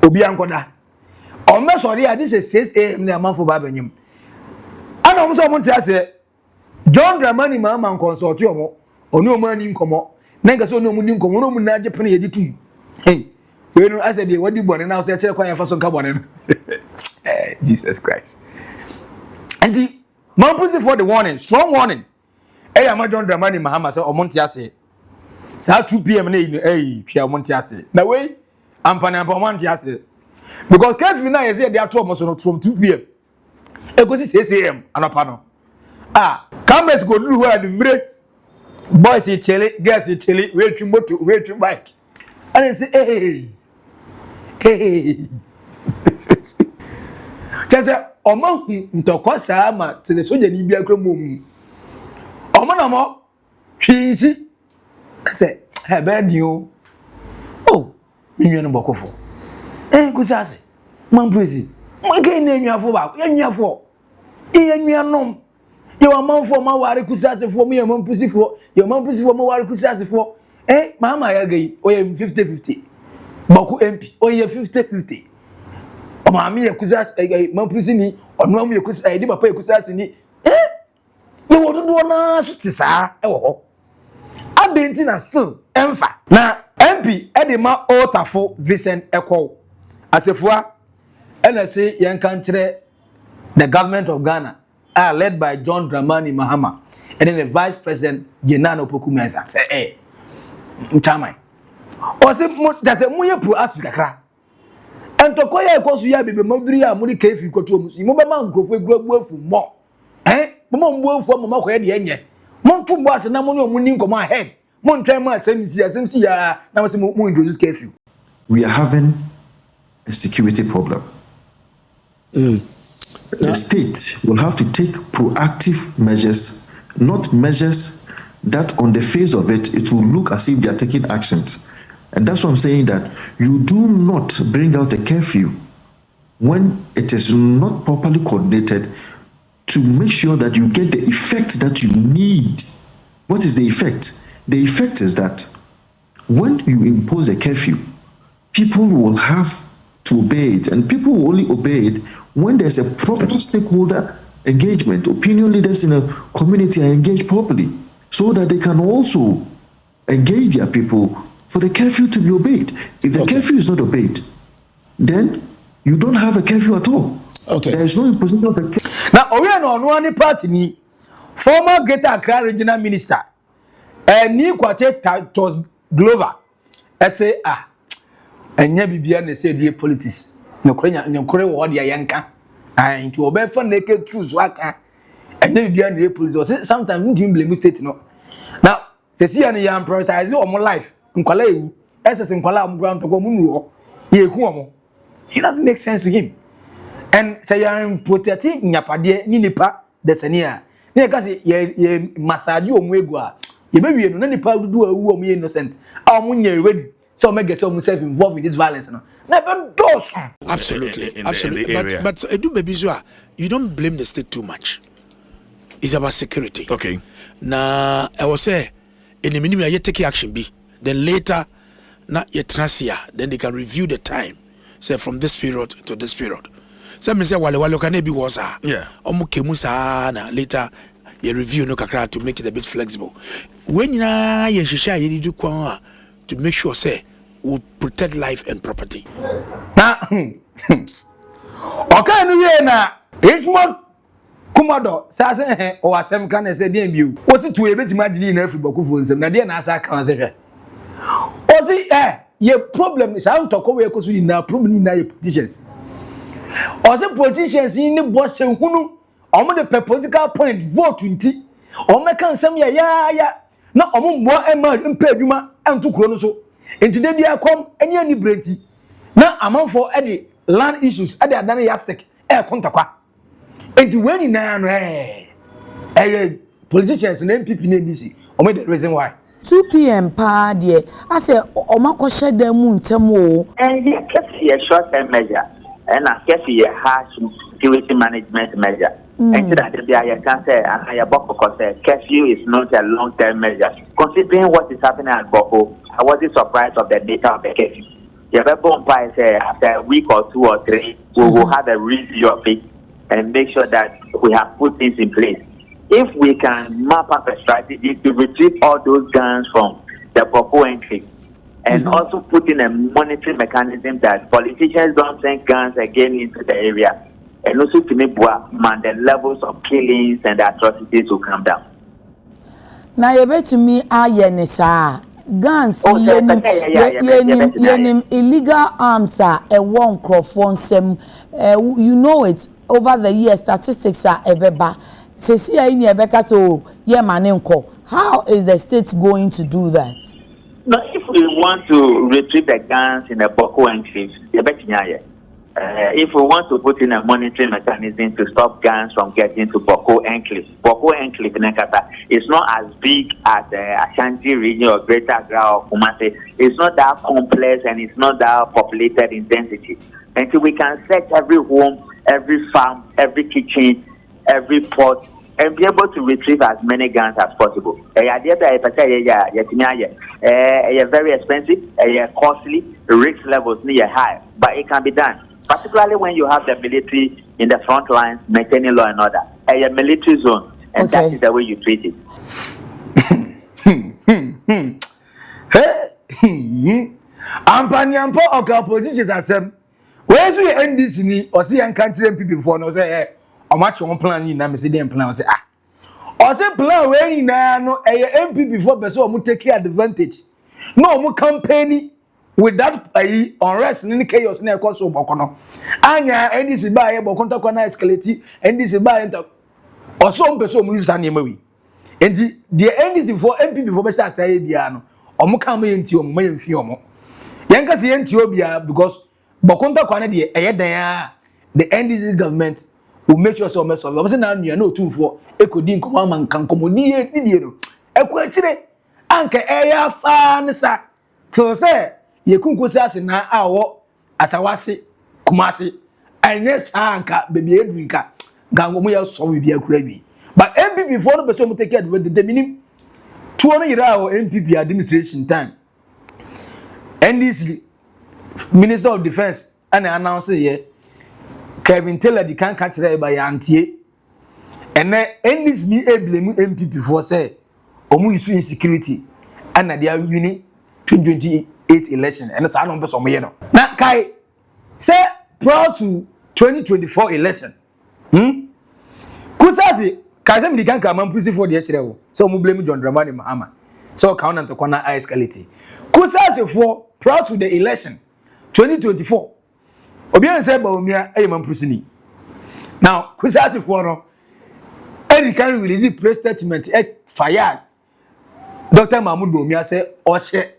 Obi ankoda. Omo sorry this is 6 a.m. na man for babanyim. Ana omo so omo tia say John Dramani Mahama consult omo. Oni omo ani nkomo. Na nka so oni omo ni nkomo no mu na je pene ye ditum. Hey, we know I said the what the born now say chere kwan fa so nka born. Jesus Christ. And the Mamprusi for the warning, strong warning. Hey, I'm John Dramani Mahama say omontia say. Say 2 p.m. na twa omontia say. Na way ampana omontia say. Because curfew na say they are from 2 p.m. E go 6 a.m. anapa no. Ah, cameras go do where the mre. Boys is chilly, girls is chilly, wait to motor, wait to bike. And they say, hey. Just say, Omo ntoko sama te the soja ni bia kro mom. Omo na mo twisi. Say, "Hey, bad you." Oh, me nwa no bokofo. Kusasi, Mamprusi. Mo ke na nwa ba, nwa fo. Nwa nom. You are man for my wari Kusasi for me, Mamprusi for your Mamprusi for my wari Kusasi for. Mahama yagay, oye 50-50. Bawku MP, oye 50-50. Mahama ye Kusasi, Mamprusi ni, ono ye Kusasi, di papa ye Kusasi ni. You want to do na sutisa, Adenti na still, emfa. Na MP, edema otafo Vincent Eko. Asefua, say yan country, the government of Ghana, are led by John Dramani Mahama, and then the Vice President Jenano Pokumeza. Say, Mtamai. Or say, just a muya pro Africa. And to koya kosu ya bebe modria muni kefi kotu musi. Mo be man grofo egwu fu mo. Mo mo fu mo ko ye de enye. Mo tu boss na mo ni nkomo ahead. Mo ntwan ma asem ya na mo se mo introduce kefi. We are having a security problem. The state will have to take proactive measures, not measures that on the face of it will look as if they are taking actions. And that's what I'm saying, that you do not bring out a curfew when it is not properly coordinated to make sure that you get the effect that you need. What is the effect? The effect is that when you impose a curfew, people will have to obey it, and people will only obey it when there's a proper stakeholder engagement. Opinion leaders in a community are engaged properly so that they can also engage their people for the curfew to be obeyed. If the curfew is not obeyed, then you don't have a curfew at all. There is no imposition of a curfew. Now, Oriana Onwani Party ni former Greater Accra Regional Minister, ni kwate Tos Glover, say enya bibia na say die politics. No kore wo dia yanka. Into obefa naked truth waka. Enya bibia na politics. Sometimes we don't blame state no. Now, se see an yam prioritize omo life. Nkwala ewu. SS nkwala am ground to go munwo. Ye ku omo. It doesn't make sense to him. And say you protecting nyapade ni nipa desenia. Ne ka say ye massage omo egu a. Ye be wie no na nipa dudu awu omo innocent. A omo nya ready. So me get yourself involved in this violence no. Never does. Absolutely. But do baby you don't blame the state too much. It's about security. Okay. Na I was say in the minimum you take action be. Then later na you transia, then they can review the time. Say from this period to this period. So me say wale can be was yeah. Omo kemu sa na later you review no kakra to make it a bit flexible. When na you shisha you do kwa to make sure say we protect life and property. Na okay no we na Richmond Kumado say o asem kan say dem biu. O si to e betima gini na afi Bawku fo nsem na de na asa kan say hwe. O si ye problem is how to ko we koso na problem na ye politicians. O si politicians ni boss hunu o mo de political point vote nti o me kan nsem ya na o mo mbo ema mpa adwuma anto kuro no so. Enti de bia kom eni ani brenti na amanfo e land issues e de adane yastic kontakwa. Enti when na no politicians na NPP na NDC o me the reason why 2 p.m. pa de I say omakoshe dem mu ntem o. And yeah, curfew a short-term measure and a curfew a harsh security management measure. And so that I can say, and I because curfew is not a long-term measure. Considering what is happening at Bawku, I wasn't surprised of the data of the curfew. If a bomb say after a week or 2 or 3, we will have a review of it and make sure that we have put things in place. If we can map up a strategy to retrieve all those guns from the Bawku entry, and also put in a monitoring mechanism that politicians don't send guns again into the area, and also to make the levels of killings and atrocities will come down. Now you bet to me ayenisa guns yenim illegal arms are a one microphone sem you know it over the years statistics are ebeba sesi ayi ebeka so ye manenko. How is the state going to do that? No, if we want to retrieve the guns in the Bawku enclave, if we want to put in a monitoring mechanism to stop guns from getting to Bawku enclave is not as big as Ashanti region or Greater Accra or Kumasi. It's not that complex and it's not that populated in density. Until we can search every home, every farm, every kitchen, every port, and be able to retrieve as many guns as possible. Very expensive, costly, risk levels near high, but it can be done. Particularly when you have the military in the front lines maintaining law and order. A military zone, and that is the way you treat it. Ampanyampo oka politicians asem. Where's the NDC ni or see and country NPP before no say o match on plan ni na me say dem plan say o say plan we ni na no NPP before be so o take advantage. No o campaign with that unrest ni chaos na cause so boko no. Anya NDC ba ye boko nta kwa na escalate NDC ba ye nta o so mpe so o use na wi. Enti the NDC for NPP before be start say bia no o kan me enti o mo ye mfi o mo. Yanka se enti obia because Bokonta kwane de eyedan the NDC government will make sure so mess of. I'm saying na no too for ekodi nkoma man kan komodi didie no. Eku akire anka eya fa nsa. To say ye kunkosi ase na awo asawase kumase. Anye anka baby edrinka gangomo ya so we bia kura bi. But MPP for no person take advantage the minim tuo no yira o MPP administration time. NDC Minister of Defense and announced here Kevin Taylor the can catch by antie and then NDC ni blame MPP for say omu isu insecurity and they are winning 2028 election and that's how person me no na kai say proud to 2024 election Kusasi Kusasi me the can Mamprusi for the HRO so omu blame John Dramani Mahama so count and to corner escalate Kusasi for proud to the election 2024. Obian say Bawumia Mamprusi ni. Now, Kusasi for no any can release press statement fired. Dr. Mahmoud Bawumia say Oshe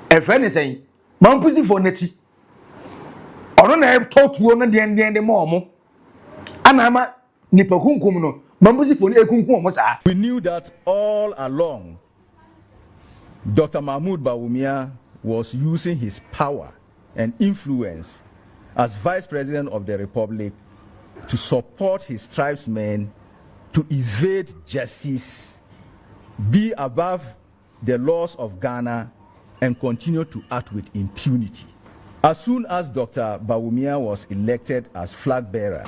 a friend is saying Mamprusi for neti. Ono na talk to one the more Anama nipakunkum no Mamprusi for ekunkum mo sa. We knew that all along Dr. Mahmoud Bawumia was using his power and influence as Vice President of the Republic to support his tribesmen to evade justice, be above the laws of Ghana, and continue to act with impunity. As soon as Dr. Bawumia was elected as flag bearer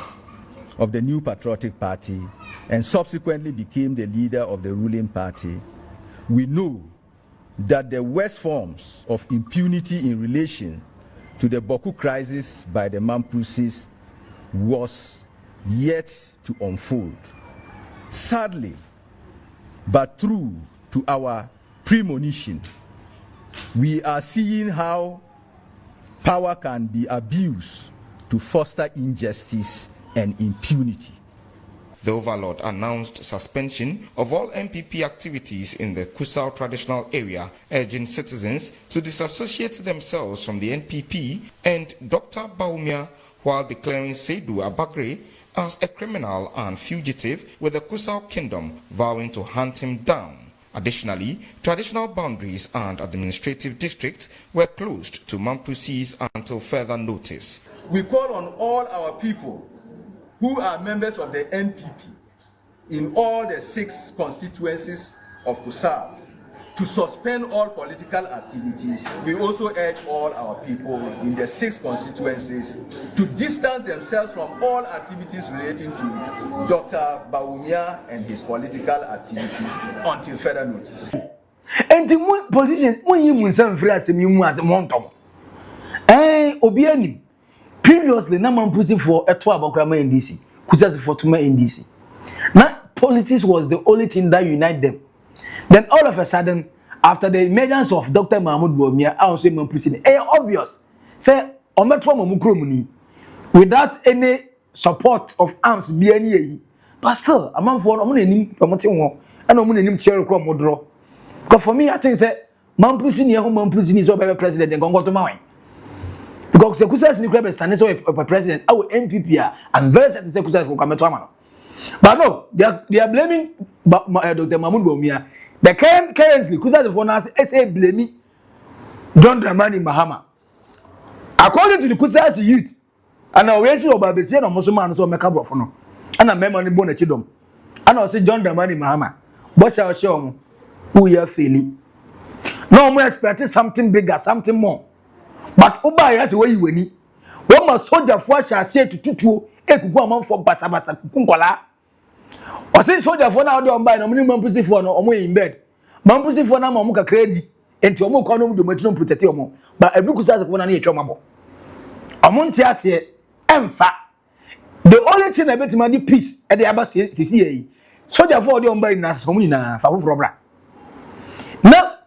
of the New Patriotic Party and subsequently became the leader of the ruling party, we know that the worst forms of impunity in relation to the Bawku crisis by the Mamprusis was yet to unfold. Sadly, but true to our premonition, we are seeing how power can be abused to foster injustice and impunity. The overlord announced suspension of all NPP activities in the Kusau traditional area, urging citizens to disassociate themselves from the NPP and Dr. Bawumia, while declaring Seydou Abakre as a criminal and fugitive with the Kusau kingdom, vowing to hunt him down. Additionally, traditional boundaries and administrative districts were closed to Mamprusis until further notice. We call on all our people who are members of the NPP in all the 6 constituencies of Kusau to suspend all political activities. We also urge all our people in the 6 constituencies to distance themselves from all activities relating to Dr. Bawumia and his political activities until further notice. And the positions when you must have as a montom. Obianim. Previously, na Mamprusi for a 12 Okrama NDC, Kusasi for Tuma NDC. Now, politics was the only thing that united them. Then all of a sudden, after the emergence of Dr. Mahmoud Bawumia, I was saying Mamprusi, obvious. Say, Ometwa Mamukromuni, without any support of arms, BNE. But still, a man for Omunim, Omotin, and Omunim Cherry Modro. Because for me, I think that Mamprusi near whom Mamprusi is over president and Gongo to Mine. Because the Kusasi Nikrebe stands over president, our NPP, and very certain Kusasi for Kametamano. But no, they are blaming Dr. Mahmoud Bawumia. The currently Kusasi for us SA blaming John Dramani Mahama. According to the Kusasi youth, and our ratio of Babesian or Muslim so make up for no, and a member in Bonachidom, and I say John Dramani Mahama. But shall show me who you are feeling. No more expecting something bigger, something more. But Oba has a way you win. One must soldier for shall say to Tutu, Ekuguaman for Basabasa Kunkola. Or say soldier for now, don't buy no minimum Mamprusi for no way in bed. Mamprusi for now, Mamuka credit, and to Omokono do Matron Protetiomo, but a book is for an etromabo. Amontias here, Emfa. The only thing I bet money peace at the Abbas CCA. Soldier for the Omba in Nasomina, Favobra. Now,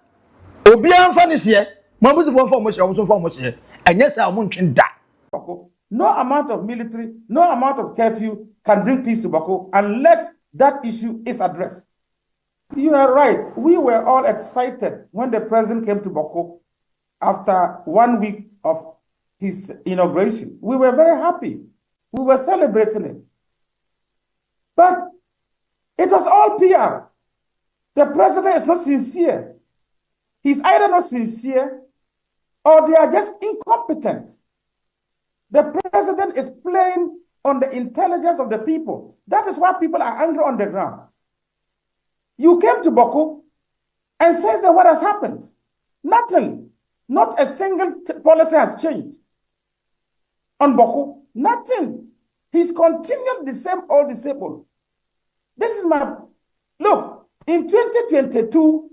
Obian Fanis here. Mamprusi for Moshi, and yes, I won't change that. No amount of military, no amount of curfew can bring peace to Bawku unless that issue is addressed. You are right. We were all excited when the president came to Bawku after 1 week of his inauguration. We were very happy. We were celebrating it. But it was all PR. The president is not sincere. He's either not sincere or they are just incompetent. The president is playing on the intelligence of the people. That is why people are angry on the ground. You came to Bawku and says that what has happened? Nothing. Not a single policy has changed. On Bawku, nothing. He's continued the same old disabled. This is my... Look, in 2022,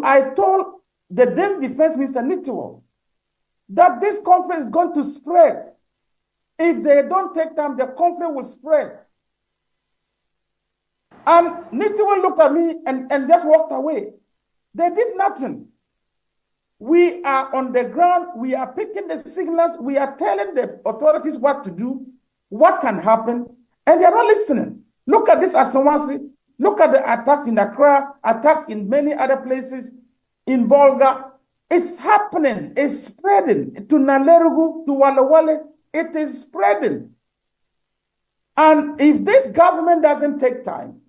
I told the then Defense Minister Nitiwo that this conflict is going to spread. If they don't take time, the conflict will spread. And Nitiwo looked at me and just walked away. They did nothing. We are on the ground. We are picking the signals. We are telling the authorities what to do, what can happen, and they are not listening. Look at this Asawasi. Look at the attacks in Accra, attacks in many other places, in Bolga. It's happening. It's spreading to Nalerugu, to Walawale. It is spreading. And if this government doesn't take time,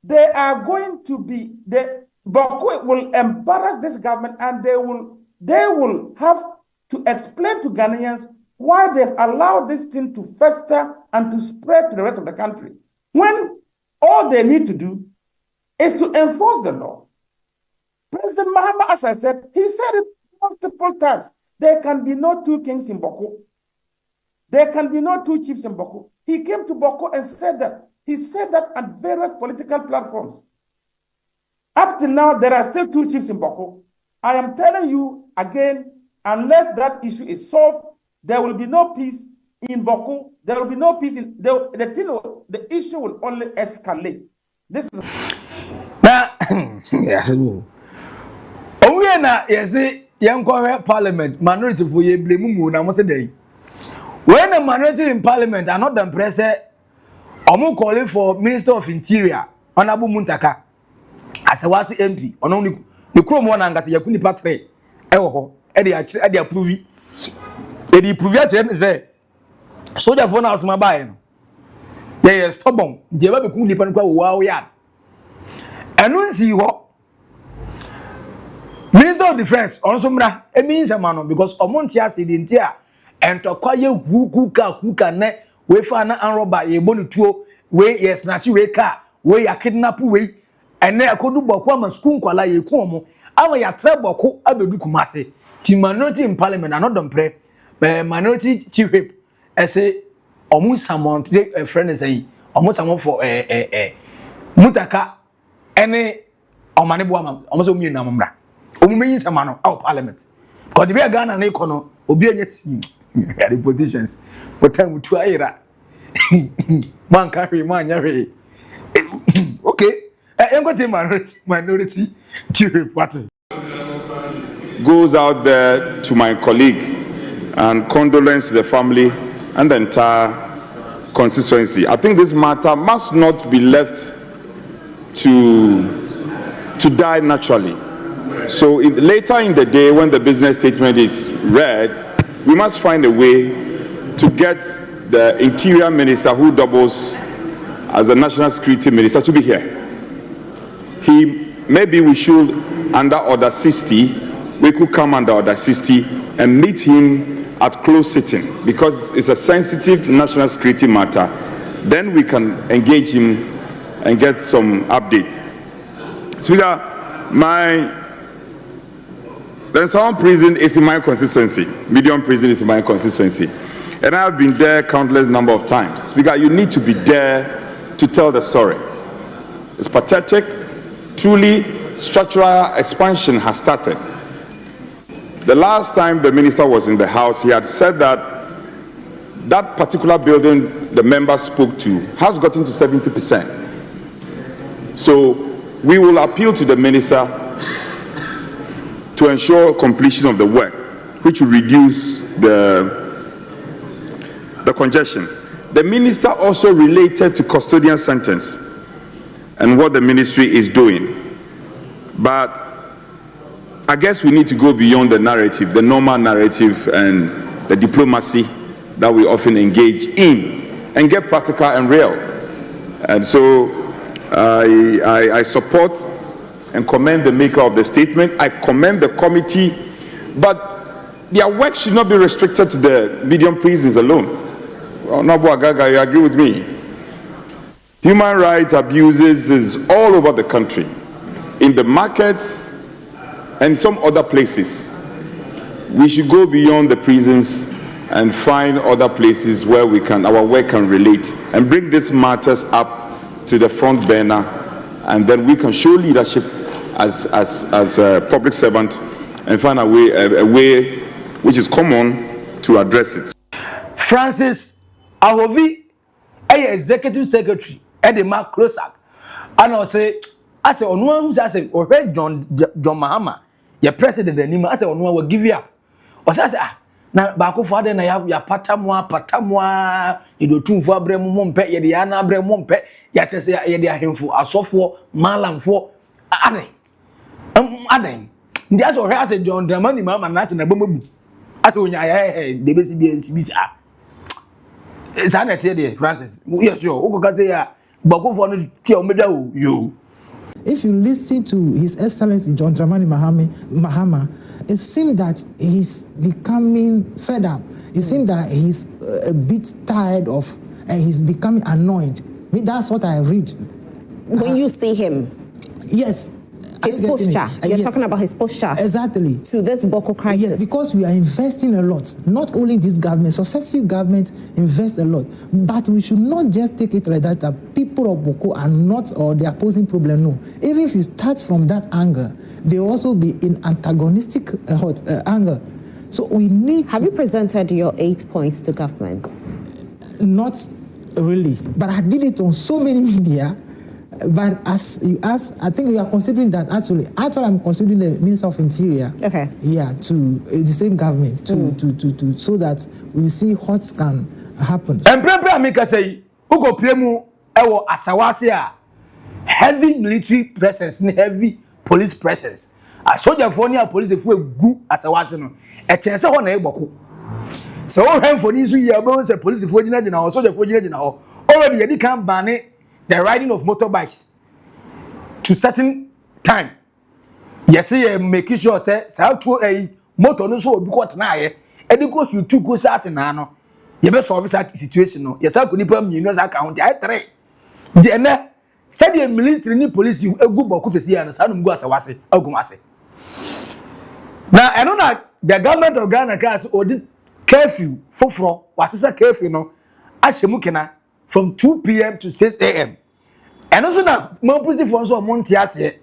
they are going to be, the Bawku will embarrass this government, and they will have to explain to Ghanaians why they've allowed this thing to fester and to spread to the rest of the country. When all they need to do is to enforce the law. President Mahama, as I said, he said it multiple times. There can be no 2 kings in Bawku. There can be no 2 chiefs in Bawku. He came to Bawku and said that. He said that at various political platforms. Up till now, there are still 2 chiefs in Bawku. I am telling you again, unless that issue is solved, there will be no peace in Bawku. There will be no peace in the issue will only escalate. This is now. Yes, we na yes, young parliament minority for ye blame mu na mo say dey. When the minority in parliament are not the president, omo calling for Minister of Interior, Honorable Muntaka, as a wasi MP, ono ni krom one angase yakuni patre e wo ho e dey approve. E dey approve ya chem say soldier for now my buy no. They are stubborn. They will be nipa nkwa wo ya. Anunsi ho. Minister of Defense also mra it means a man because omontia sidintia and to kwaye kuka ne we fa na anroba ye bonu tuo we yes na chi we ka we ya kidnap we ene akodu boku ama school kwala ye ku omo ama ya tre boku abedu kumase ti minority in parliament anodom pre minority chief whip say omu samont de friend say omu samont for mutaka ene omane bo ama omo so mi na mra omumeyin samano out parliament because the Ghana na ikono obi enye the politicians for time to ayira man carry man yare okay engote minority chief party goes out there to my colleague and condolence to the family and the entire constituency. I think this matter must not be left to die naturally. So later in the day, when the business statement is read, we must find a way to get the interior minister who doubles as the national security minister to be here. Maybe we should, under order 60, we could come under order 60 and meet him at closed sitting because it's a sensitive national security matter. Then we can engage him and get some update. Speaker, then some prison is in my constituency. Medium prison is in my constituency. And I have been there countless number of times. Speaker, you need to be there to tell the story. It's pathetic. Truly, structural expansion has started. The last time the minister was in the house, he had said that that particular building the member spoke to has gotten to 70%. So we will appeal to the minister to ensure completion of the work, which will reduce the congestion. The minister also related to custodian sentence and what the ministry is doing. But I guess we need to go beyond the narrative, the normal narrative and the diplomacy that we often engage in and get practical and real. And so I support and commend the maker of the statement. I commend the committee, but their work should not be restricted to the medium prisons alone. Honorable Agaga, you agree with me? Human rights abuses is all over the country, in the markets and some other places. We should go beyond the prisons and find other places where our work can relate and bring these matters up to the front burner, and then we can show leadership as a public servant and find a way which is common to address it. Francis Ahovi, executive secretary at the Mark Closak, and I say on one who's I say or John Mahama, your president, and I say on one will give you up. Or say na Bawku father na ya patamwa ido tumfo abremu mompe ye de ana abremu mompe ya chese ye de ahemfo asofo malamfo ade ndi aso hwe ase John Dramani mama na ase na bomabu ase onya ya de besi bi ensibisa esa na tie de Francis yes sure ugoka say ya Bawku for no tie o meda o yo. If you listen to His Excellency John Dramani Mahama, it seems that he's becoming fed up. It seems that he's a bit tired of, and he's becoming annoyed. I mean, that's what I read. When you see him? Yes. His posture. You're talking about his posture. Exactly. To this Bawku crisis. Yes, because we are investing a lot. Not only this government, successive government invest a lot. But we should not just take it like that people of Bawku are not, or the opposing problem, no. Even if you start from that anger, they also be in antagonistic anger. So we need... Have you presented your 8 points to government? Not really. But I did it on so many media. But as you ask, I think we are considering that actually I'm considering the Minister of Interior. Okay. Yeah, to the same government to so that we see what can happen. And Prempra Mika say, Ugo Premu ewo asawase a heavy military presence, heavy police presence. A soldier for near police fu egu asawase no. E chense ho na e Bawku. So o hem for ni so ye bo say police fu gina gina ho, soldier fu gina gina ho. Already ye di kan ban the riding of motorbikes. to certain time. Yes, make sure say to a motor no so obi kwot na aye. E dey go you two Kusasi na no. You be solve that situation no. Yes, I could nipa mmienu as account I 3. The na said the military ni police you egu Bawku sesi ya na sa no mgu asawase agumase. Now I know that the government of Ghana class audit curfew foforo wasesa curfew no ahyemu kena from 2 p.m. to 6 a.m. And also now Mamprusi for so monte ase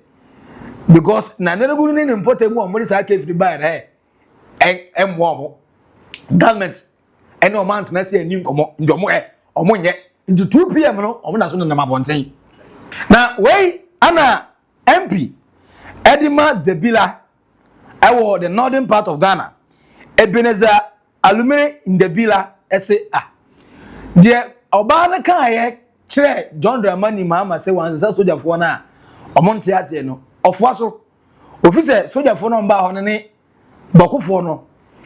because na nerebu ni important mu omori sa curfew by eh emwo government and no man na say ni nkomo ndomo omonye into 2 p.m. no omo na so na mabonten. Now wey ana MP Edima Zebila I the northern part of Ghana. Ebenezer Alumere in the Bila SA. Dear Obana Kaya, Tre, John Dramani Mahama say one soldier for na, or Montias, no, of Wasso. Officer, soldier for no bar on a Bawku for no.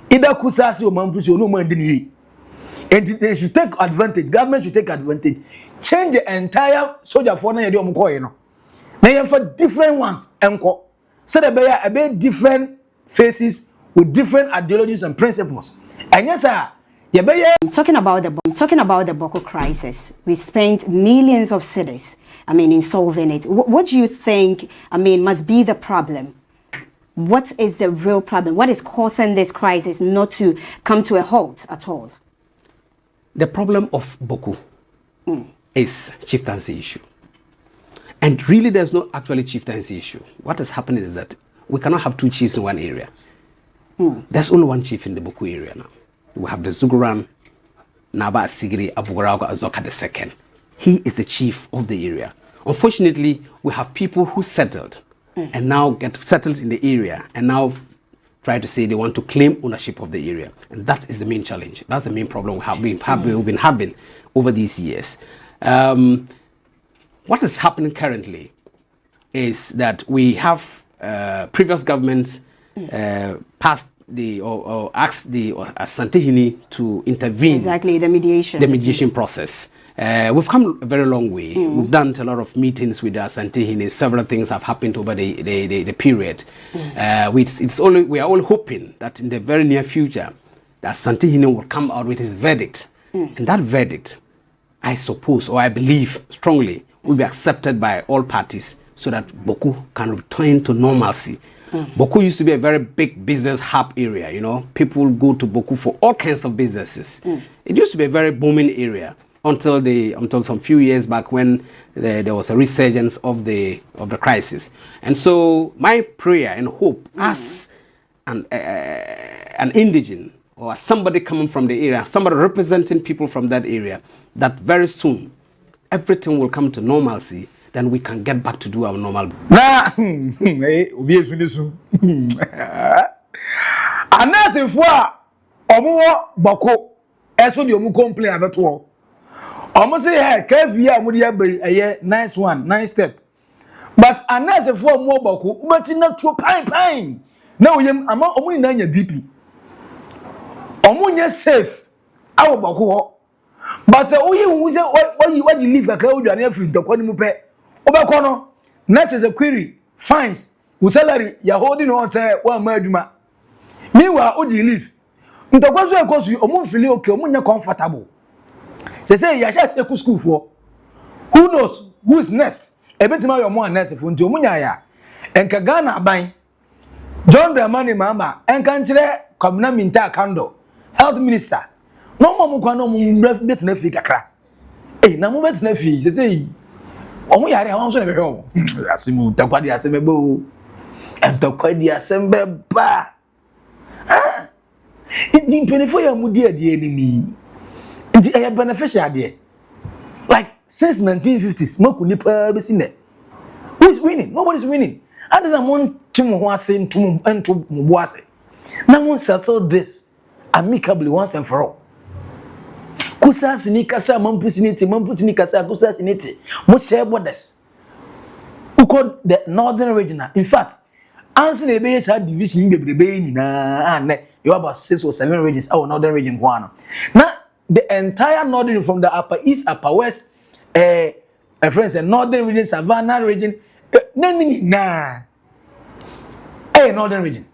Either Kusasi or Mamprusi, no more than he. And they should take advantage, government should take advantage. Change the entire soldier for no, no. They have for different ones, so they be a bit different faces with different ideologies and principles. And yes, sir, talking about the Bawku crisis, we've spent millions of cedis, in solving it. What do you think, must be the problem? What is the real problem? What is causing this crisis not to come to a halt at all? The problem of Bawku is chieftaincy issue. And really, there's not actually chieftaincy issue. What is happening is that we cannot have two chiefs in one area. There's only one chief in the Bawku area now. We have the Zuguran, Naba Asigiri, Abugaraga Azoka II. He is the chief of the area. Unfortunately, we have people who settled and now get settled in the area and now try to say they want to claim ownership of the area. And that is the main challenge. That's the main problem we've been having over these years. What is happening currently is that we have previous governments passed or asked the Asantehene to intervene. Exactly, the mediation. The mediation process. We've come a very long way. We've done a lot of meetings with the Asantehene. Several things have happened over the period. We are all hoping that in the very near future, the Asantehene will come out with his verdict. And that verdict, I suppose, or I believe strongly, will be accepted by all parties so that Bawku can return to normalcy. Bawku used to be a very big business hub area, People go to Bawku for all kinds of businesses. It used to be a very booming area until some few years back when there was a resurgence of the crisis. And so my prayer and hope as an indigene or as somebody coming from the area, somebody representing people from that area, that very soon everything will come to normalcy, then we can get back to do our normal. Obi esunisu. Anase fo omo Bawku eso de omo complain abeto. Omo say hey curfew amudi abai nice one, nice step. But anase fo omo Bawku ubeti na tuo pine. Na oyem ama omo ni na nya BP. Omo nya safe awo Bawku ho. But who say what you leave kakra odwane afiri ntokwa ni mu pe obekọ no net is a query fines with salary you holding on say one ma aduma meanwhile oji leave ntokwa so ekosu omo feel okay omo nya comfortable say ya sha say school for who knows who is next ebetima your mo next for nti omo nya ya enka Ghana ban John Dramani Mahama enka nkyere Kwabena Minta Kando health minister no mo kwa no mo bet na fi kakra na mo bet na fi say omo yare awon so na behwe omo asimu takwa di asembe o takwa di asembe ba It's impenifor ya mudi ade enemy ndi e beneficial ade like since 1950s maku nipa be sin there who is winning? Nobody's winning other than one tum ho ase ntum entum mo ase na mo settle this amicably once and for all. Kusasi ni kasa Mamprusi ni kasa Kusasi ni te mo share borders uko the northern region. In fact answer the base had division bebrebe ni na you have about 6 or 7 regions our northern region one now the entire northern from the upper east upper west friends and northern region savannah region Nani na. Northern region.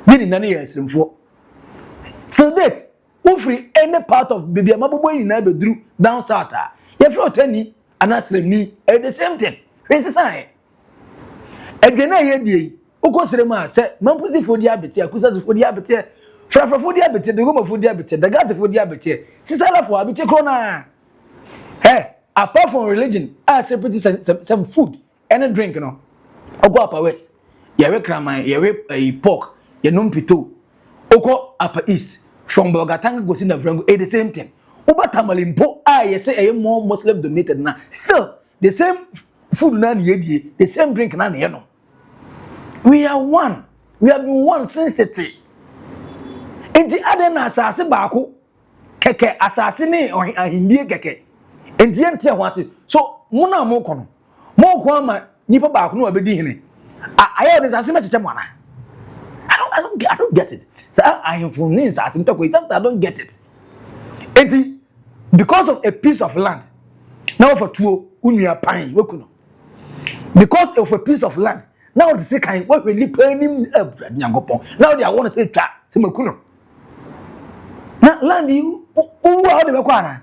Nini nani extreme. So that free any part of baby amabobo in na be drew down south. You feel tani anasre ni the same thing. This sign. Again I hear ukosere ma se Mamprusi for dia bete Kusasi for dia bete Frafra for dia bete the Goma for dia bete the Gata for dia bete Sisala for abete krona. Hey, apart from religion, I separate some food and drink no. Ogo upper west. Yewe kraman, yewe pork, ye numpito. Oko upper east. From Bogatanga goes in the Vrango, the same thing. Uba tamalimpo, I say a more Muslim dominated now. Still, the same food nani yedi, the same drink nani yeno. We are one. We have been one since the day. In the other assassin Bawku, keke assassine or hindi keke. In the end, was it. So, Muna Mokono. More Kwama, Nipa Bawku no abedi hine. I have this assassin chamana. I don't get it. So I am from this assassin talk with I don't get it. And because of a piece of land, now for two unya pine, because of a piece of land. Now the second what really paying now they want to say tra simakuno. Now land you how the bakwana.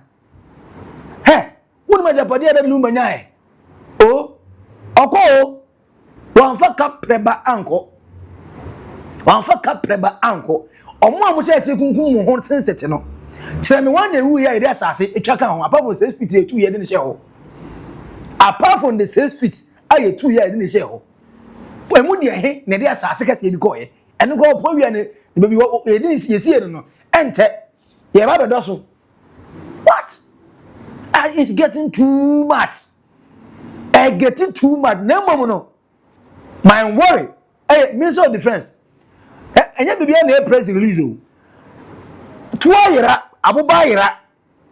Hey, what my japadia that lumanya oh oko one for cap preba anko one for cap preba anko omo amuche se kunkum mo hon sense no tell me one day who here dey asase etwaka ho apart from 6 feet 2 years dey share ho apart from the 6 feet aye 2 years dey share ho emu de he na dey asase kase bi ko ye eno go po wi ne baby e dey yesi no enche ye ba be do so what it's getting too much getting too much na mom no my worry minister of defense enye bibia na press release o tuayira abubayira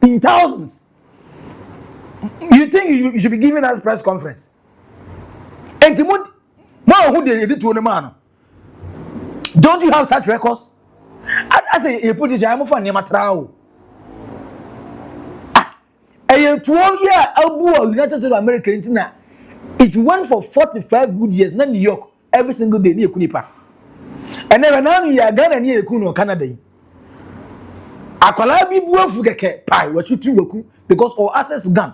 in thousands. You think you should be giving us press conference? And Timot, who did to the man? Don't you have such records? I say, you put this, I'm for Nematrao. A 12-year Albu United States of America, it went for 45 good years, not New York, every single day near Kunipa. And never now you are Ghana near Kuno, Canada. Akwala bi buafu keke pai what you woku because our access to gun.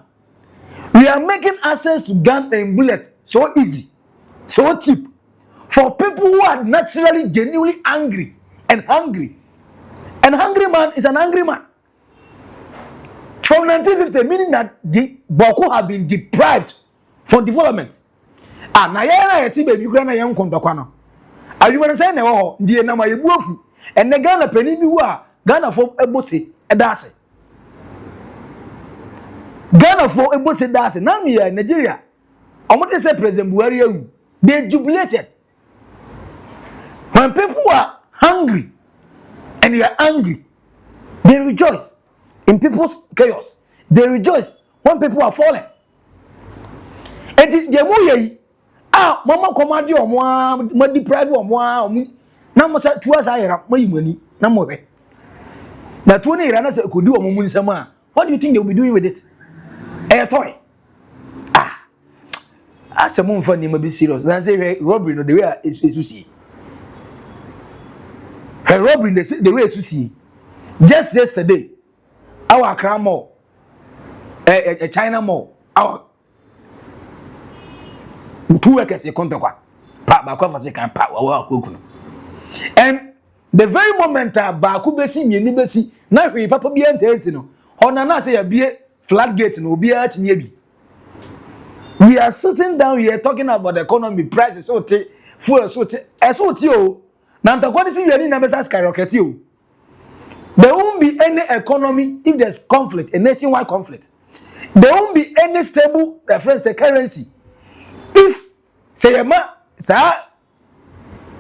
We are making access to gun and bullet so easy, so cheap for people who are naturally genuinely angry and hungry. And hungry man is an angry man. From 1950, meaning that the Bawku have been deprived from development. Na yera yeti baby grana yan kondokwano. Are you want to say no? Die na ma yebuafu. And the Ghana penny bi wa Ghana for ebose edase. Ghana for ebose edase. Now we are in Nigeria. I want to say President Buhari, they jubilated. When people are hungry and they are angry, they rejoice in people's chaos. They rejoice when people are falling. And the way mama command you mo deprive you mo na mo say tuwa sa yera mo yimani na mo be. Na tuwa ni rana say kodi omo mu nsama. What do you think they will be doing with it? A toy. As a mum for name be serious. Then say robbery no the way is you see. Her robbery the way is you see. Just yesterday, our Accra mall, a China mall, our 2 workers kontakwa pa Bawku fa se kan pa wa kokuno. And the very moment Bawku besi mienu besi na hwe papa bi entesi no ona na say ya bie floodgate no obi a chine bi. We are sitting down here talking about the economy prices so te fuel so te so te o na ntakwani si yeni na mesa skyrocket o. There won't be any economy if there's conflict, a nationwide conflict. There won't be any stable currency. If say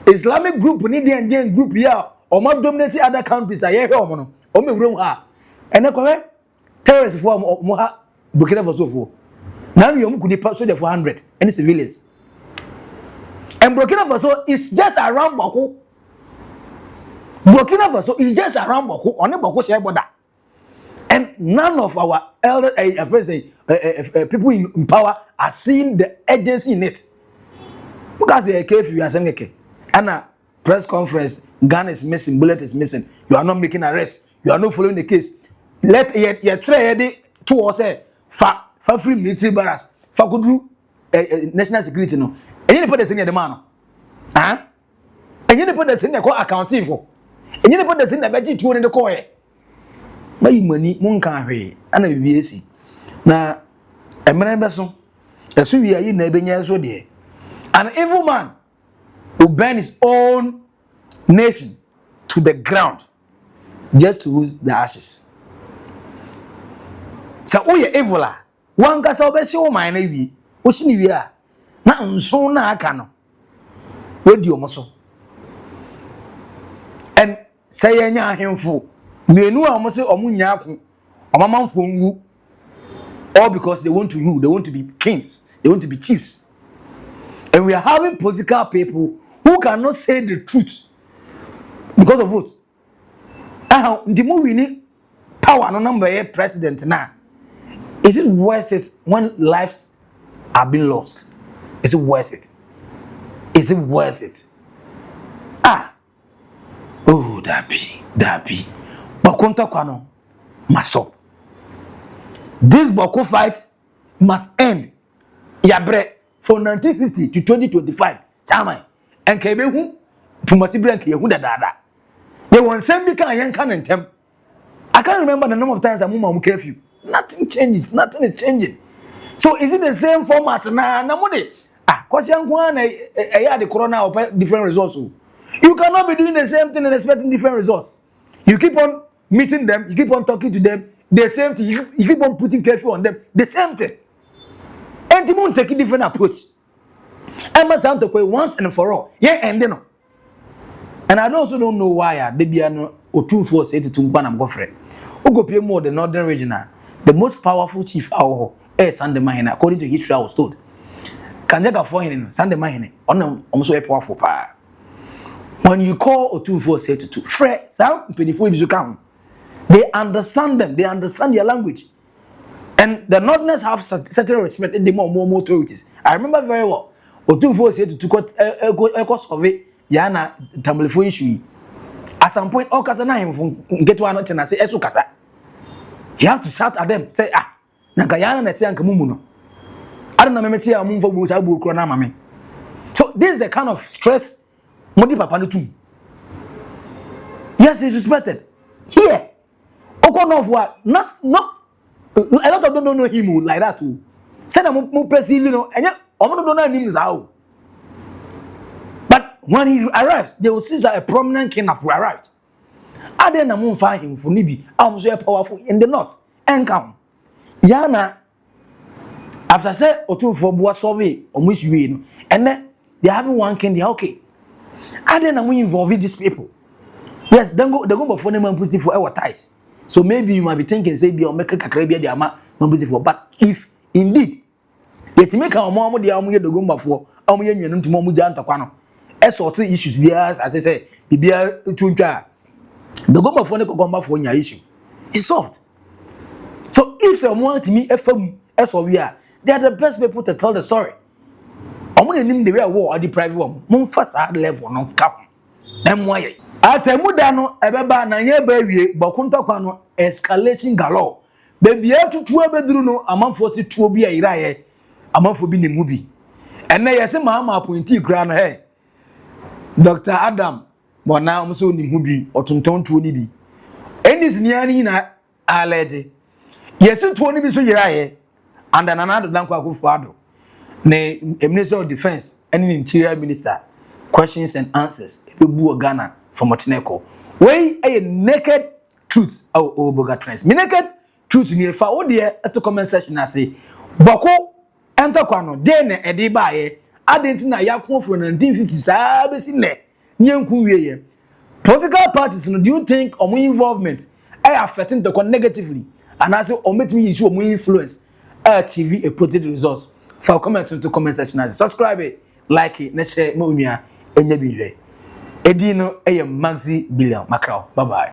Islamic group need the Indian group here or more dominating other countries are here or me room and the terrorists for Moha Burkina Faso for now you could pass for 100 any civilians. And Burkina Faso is just around Bawku. Burkina Faso is just around Bawku on the Bawku share border. And none of our elder people in power are seeing the urgency in it. Because a curfew and sengeke. And a press conference, gun is missing, bullet is missing. You are not making arrest. You are not following the case. Let your trade to us fa free military barracks. Fa kudru national security no. And you put the senior demand. Huh? And you put the senior call accounting for. And you put the senior budget to in the core. Buy money, monka way, and a BSC. Now, a man person, as we are in Nebenya so dear. An evil man will burn his own nation to the ground just to lose the ashes. So, oh, you're evil. One gas over show my navy. What's in you? Now, so now I can. Where do you muscle? And say, I him fool. Me know I must say, Omunyaku, or my mom for you. All because they want to rule, they want to be kings, they want to be chiefs. And we are having political people who cannot say the truth because of votes. The more we need power, no number president now. Is it worth it when lives are being lost? Is it worth it? Is it worth it? Oh, that be. But Konta Kwano must stop. This Bawku fight must end. Yabre from 1950 to 2025. Chama. And Kebehu, Pumasibrank, Yehuda Dada. They want same because I can't them. I can't remember the number of times I'm on curfew. Nothing changes, nothing is changing. So is it the same format? Namode. Because young one, I had the corona or different results. You cannot be doing the same thing and expecting different results. You keep on meeting them, you keep on talking to them, the same thing, you keep on putting curfew on them, the same thing. And you won't take a different approach. I must have to pay once and for all. Yeah, and then. And I also don't know why they be an O2 force 82 Mpana Gofre. Who go pay more the northern regional. The most powerful chief our Asantehene, according to history I was told. Kanjaga for him, Asantehene, on almost a powerful power. When you call O2 force 82, Fred, Sam, Pennyful Bizukan, they understand them, they understand their language. And the Northerners have certain respect in the more authorities. I remember very well. O2 force 82 got survey, Yana Tamilfo issue. At some point, all Kasana him from get one and I say, Esukasa. You have to shout at them, say, Nakayana Netian Kamumuno. I don't know, Metia move for Busabu Kronamame. So, this is the kind of stress Modi Papanutum. Yes, he's respected. Here, Okono what? Not, a lot of them don't know him like that too. Say that more perceive, and yet, don't know him how. But when he arrives, they will see that a prominent king have arrived. I then won't find him for Nibi. I'm so powerful in the north. And come. Yana, after say, O2 for Boa survey, or which you and then they having one king, they're okay. I then I'm involving these people. Yes, then go before them and put it for our ties. So maybe you might be thinking, say, be or make a Caribbean, the amount for. But if indeed, yet make our mom the army the gumba for Amuyan to Momujan Taquano, as sort of issues, as I say, the beer chuncha. The gumba for the gumba for your issue is solved. So if you want me, FM, as of here, they are the best people to tell the story. I'm going to name the real war at the private one. Mumfas hard level, no cap. MY. Atemudano ebeba na ye bawie bakunta kwano escalation galore baby atu tuo beduru no amanfo si tuo bi ayiraye amanfo bi ne mu bi enne yese Mahama appointee kra no he Dr. Adam bona umso ni mu bi otonton tuo ni bi enis niani na LLed yese tuo ni bi so yiraye and another danko akufo ado ne Minister of Defense and Interior Minister questions and answers ebebu Ghana from Motineko. Way a naked truth or boga trends. Me naked truth near fa o dear at the comment section I say Bawku enter kwano dene ediba ye adentina yakon from 1950 sabes in there nyanku wiye. Political parties no do you think omo involvement affecting the negatively and as omit me issue omo influence achieve a positive results. For comment to comment section as subscribe like it na share mo nua enya bi hwe Edino Maxi Billion Macro. Bye bye.